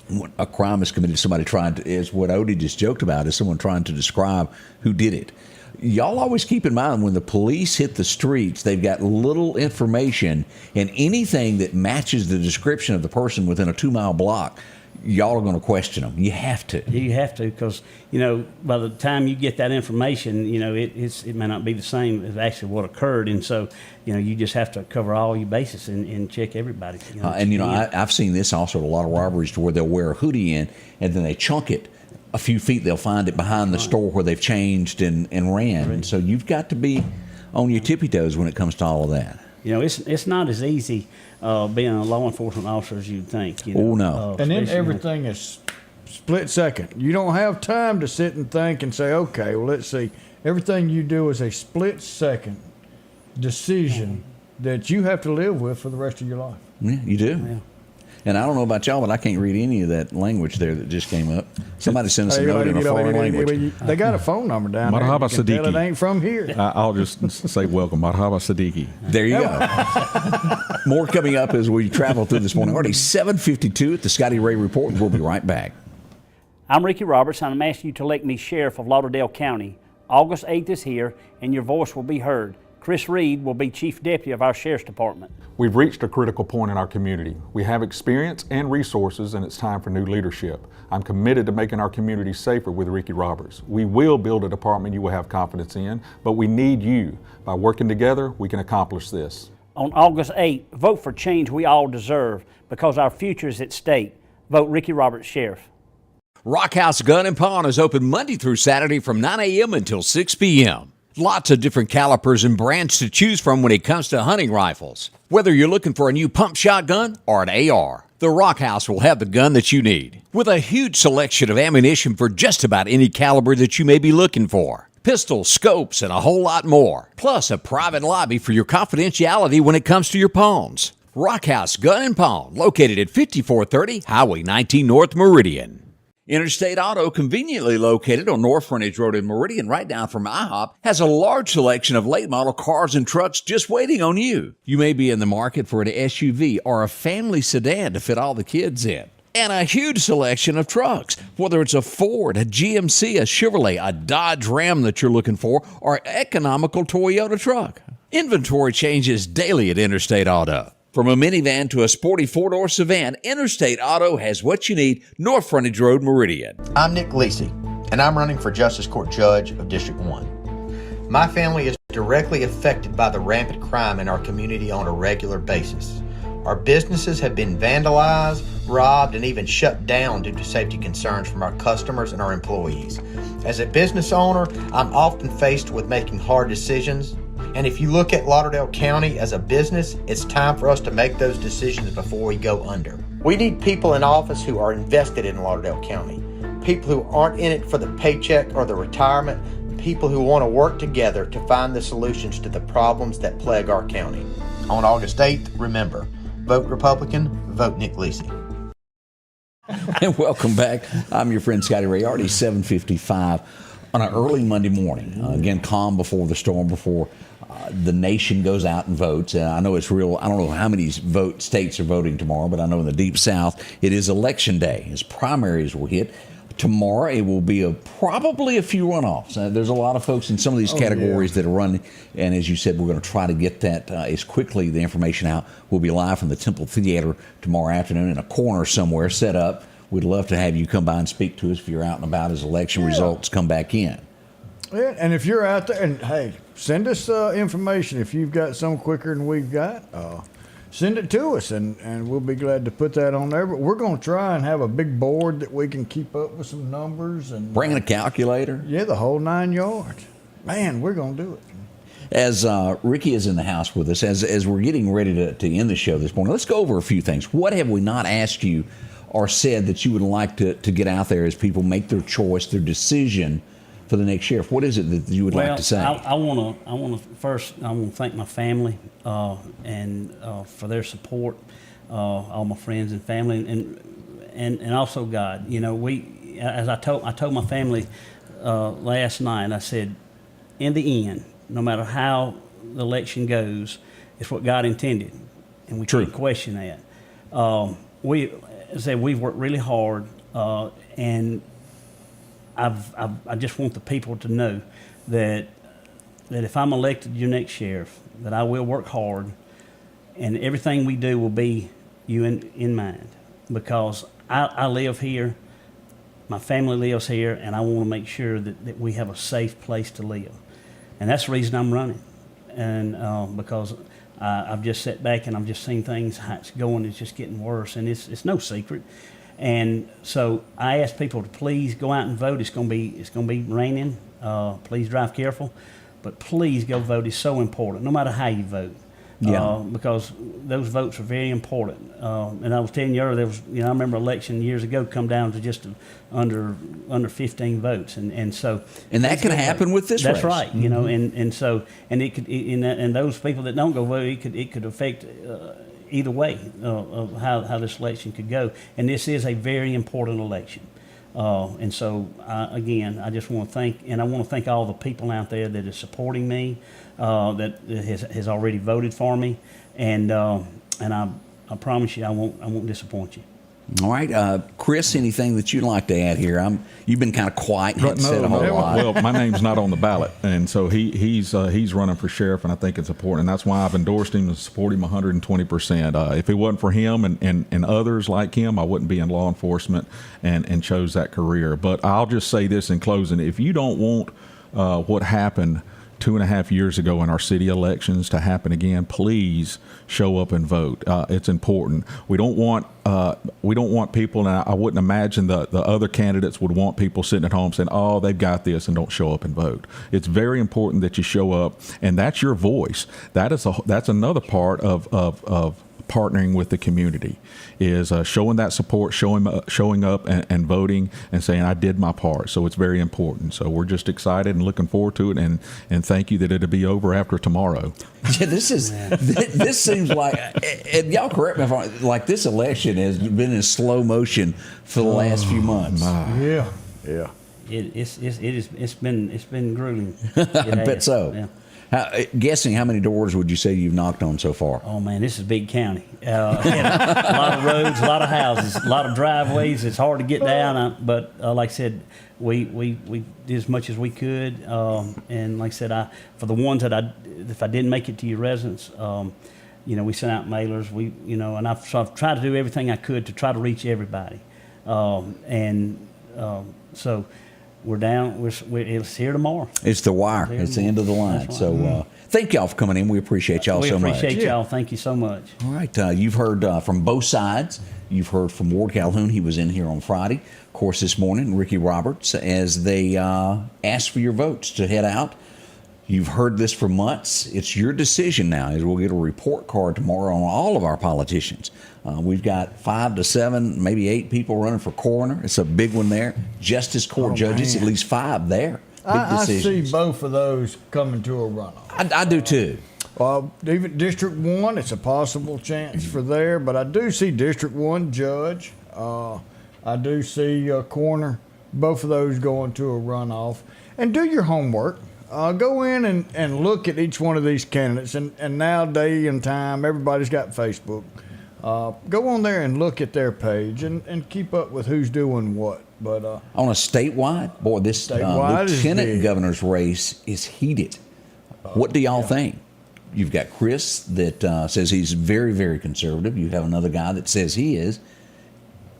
when a crime is committed, somebody trying to, is what Odie just joked about, is someone trying to describe who did it. Y'all always keep in mind when the police hit the streets, they've got little information, and anything that matches the description of the person within a 2-mile block, y'all are going to question them. You have to. You have to, because by the time you get that information, it may not be the same as actually what occurred, and so you just have to cover all your bases and check everybody. I've seen this also at a lot of robberies, to where they'll wear a hoodie in and then they chunk it a few feet. They'll find it behind the store where they've changed and ran. And so you've got to be on your tippy toes when it comes to all of that. It's not as easy being a law enforcement officer as you'd think. Oh, no. And then everything is split second. You don't have time to sit and think and say, okay, well, let's see. Everything you do is a split second decision that you have to live with for the rest of your life. Yeah, you do. Yeah. And I don't know about y'all, but I can't read any of that language there that just came up. Somebody sent us a note in a foreign language. They got a phone number down there. Marhaba You can tell Siddiqui. it ain't from here. I'll just say welcome. Marhaba Siddiqui. There you go. More coming up as we travel through this morning. Already 7:52 at the Scotty Ray Report. We'll be right back. I'm Ricky Roberts, and I'm asking you to elect me Sheriff of Lauderdale County. August 8th is here, and your voice will be heard. Chris Reed will be Chief Deputy of our Sheriff's Department. We've reached a critical point in our community. We have experience and resources, and it's time for new leadership. I'm committed to making our community safer with Ricky Roberts. We will build a department you will have confidence in, but we need you. By working together, we can accomplish this. On August 8th, vote for change we all deserve, because our future is at stake. Vote Ricky Roberts Sheriff. Rock House Gun and Pawn is open Monday through Saturday from 9 a.m. until 6 p.m. Lots of different calibers and brands to choose from when it comes to hunting rifles. Whether you're looking for a new pump shotgun or an AR, the Rock House will have the gun that you need, with a huge selection of ammunition for just about any caliber that you may be looking for. Pistols, scopes, and a whole lot more. Plus a private lobby for your confidentiality when it comes to your pawns. Rock House Gun and Pawn, located at 5430 Highway 19 North Meridian. Interstate Auto, conveniently located on North Frontage Road in Meridian, right down from IHOP, has a large selection of late model cars and trucks just waiting on you. You may be in the market for an SUV or a family sedan to fit all the kids in. And a huge selection of trucks, whether it's a Ford, a GMC, a Chevrolet, a Dodge Ram that you're looking for, or an economical Toyota truck. Inventory changes daily at Interstate Auto. From a minivan to a sporty four-door sedan, Interstate Auto has what you need, North Frontage Road, Meridian. I'm Nick Lisi, and I'm running for Justice Court Judge of District 1. My family is directly affected by the rampant crime in our community on a regular basis. Our businesses have been vandalized, robbed, and even shut down due to safety concerns from our customers and our employees. As a business owner, I'm often faced with making hard decisions. And if you look at Lauderdale County as a business, it's time for us to make those decisions before we go under. We need people in office who are invested in Lauderdale County. People who aren't in it for the paycheck or the retirement. People who want to work together to find the solutions to the problems that plague our county. On August 8th, remember, vote Republican, vote Nick Lisi. And welcome back. I'm your friend Scotty Ray. Already 7:55 on an early Monday morning. Again, calm before the storm, before the nation goes out and votes. And I know it's real. I don't know how many states are voting tomorrow, but I know in the Deep South it is election day. As primaries will hit tomorrow, it will be probably a few runoffs. There's a lot of folks in some of these categories that are running, and as you said, we're going to try to get that as quickly the information out. We'll be live from the Temple Theater tomorrow afternoon in a corner somewhere set up. We'd love to have you come by and speak to us if you're out and about as election results come back in. Yeah, and if you're out there, and hey, send us information if you've got some quicker than we've got. Send it to us, and we'll be glad to put that on there. But we're going to try and have a big board that we can keep up with some numbers and bring a calculator. Yeah, the whole 9 yards. Man, we're going to do it. As Ricky is in the house with us, as we're getting ready to end the show this morning, let's go over a few things. What have we not asked you or said that you would like to get out there as people make their choice, their decision for the next sheriff? What is it that you would like to say? I want to first thank my family and for their support, all my friends and family, and also God. You know, as I told my family last night, I said, in the end, no matter how the election goes, it's what God intended, and we can't question that. We've worked really hard, and I just want the people to know that if I'm elected your next sheriff, that I will work hard, and everything we do will be you in mind, because I live here, my family lives here, and I want to make sure that we have a safe place to live, and that's the reason I'm running, and because I've just sat back and I've just seen things, how it's going, it's just getting worse, and it's no secret. And so I ask people to please go out and vote. It's going to be raining. Please drive careful, but please go vote. It's so important, no matter how you vote. Because those votes are very important. And I was telling you earlier, I remember election years ago come down to just under 15 votes, and so. And that could happen with this race. That's right. You know, and so it could, and those people that don't go vote, it could affect. Either way of how this election could go. And this is a very important election. And so, again, I just want to thank all the people out there that is supporting me, that has already voted for me. And I promise you, I won't disappoint you. All right, Chris, anything that you'd like to add here? You've been kind of quiet and haven't said a whole lot. Well, my name's not on the ballot, and so he's running for sheriff, and I think it's important, and that's why I've endorsed him and support him 120%. If it wasn't for him and others like him, I wouldn't be in law enforcement and chose that career. But I'll just say this in closing: if you don't want what happened 2.5 years ago in our city elections to happen again, please show up and vote. It's important. We don't want people, and I wouldn't imagine the other candidates would want people sitting at home saying, oh, they've got this, and don't show up and vote. It's very important that you show up, and that's your voice. That's another part of partnering with the community, is showing that support, showing up and voting and saying, I did my part. So it's very important. So we're just excited and looking forward to it, and thank you that it'll be over after tomorrow. Yeah, this seems like, and y'all correct me if I'm wrong, like this election has been in slow motion for the last few months. Yeah. It's been grueling. I bet so. Yeah. Guessing, how many doors would you say you've knocked on so far? Oh man, this is a big county. A lot of roads, a lot of houses, a lot of driveways. It's hard to get down, but like I said, we did as much as we could. And like I said, for the ones that if I didn't make it to your residence, we sent out mailers. And I've tried to do everything I could to try to reach everybody. So. We're down. It's here tomorrow. It's the wire. It's the end of the line. Right. So thank y'all for coming in. We appreciate y'all so much. We appreciate y'all. Thank you so much. All right. You've heard from both sides. You've heard from Ward Calhoun. He was in here on Friday. Of course, this morning, Ricky Roberts, as they asked for your votes to head out. You've heard this for months. It's your decision now, as we'll get a report card tomorrow on all of our politicians. We've got 5 to 7, maybe 8 people running for coroner. It's a big one there. Justice Court judges, at least 5 there. I see both of those coming to a runoff. I do too. Even District 1, it's a possible chance for there, but I do see District 1 judge. I do see coroner, both of those going to a runoff. And do your homework. Go in and look at each one of these candidates. And now, day and time, everybody's got Facebook. Go on there and look at their page and keep up with who's doing what. But on a statewide, boy, this lieutenant governor's race is heated. What do y'all think? You've got Chris that says he's very, very conservative. You have another guy that says he is.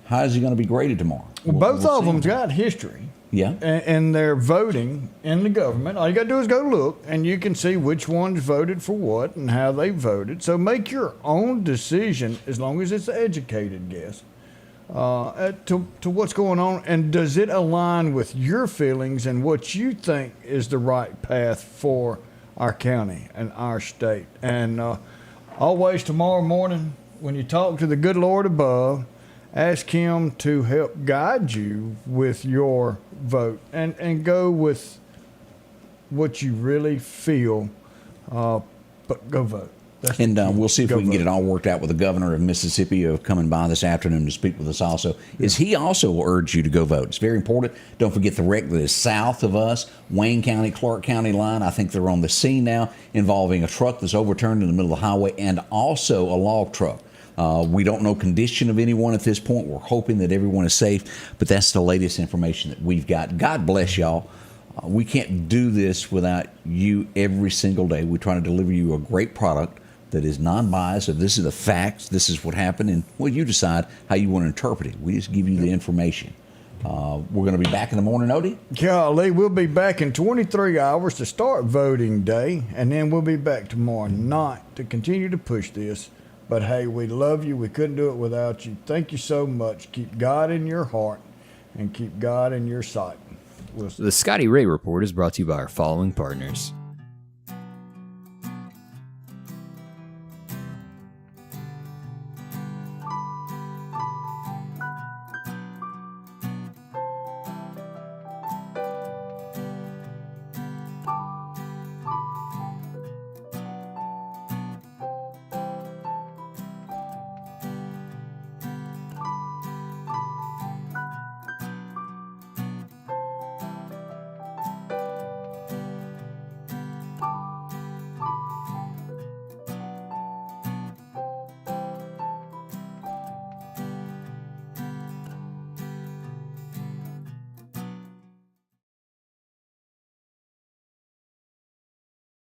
How is he going to be graded tomorrow? Well, both of them's got history. Yeah. And they're voting in the government. All you got to do is go look, and you can see which ones voted for what and how they voted. So make your own decision, as long as it's an educated guess, to what's going on. And does it align with your feelings and what you think is the right path for our county and our state? And always tomorrow morning, when you talk to the good Lord above, ask him to help guide you with your vote and go with what you really feel, but go vote. And we'll see if we can get it all worked out with the governor of Mississippi coming by this afternoon to speak with us also. Is he also will urge you to go vote? It's very important. Don't forget the wreck that is south of us, Wayne County, Clark County line. I think they're on the scene now, involving a truck that's overturned in the middle of the highway and also a log truck. We don't know condition of anyone at this point. We're hoping that everyone is safe, but that's the latest information that we've got. God bless y'all. We can't do this without you every single day. We try to deliver you a great product that is non-biased. If this is the facts, this is what happened, and well, you decide how you want to interpret it. We just give you the information. We're going to be back in the morning, Odie? Golly, we'll be back in 23 hours to start voting day, and then we'll be back tomorrow night to continue to push this. But hey, we love you. We couldn't do it without you. Thank you so much. Keep God in your heart and keep God in your sight. The Scotty Ray Report is brought to you by our following partners: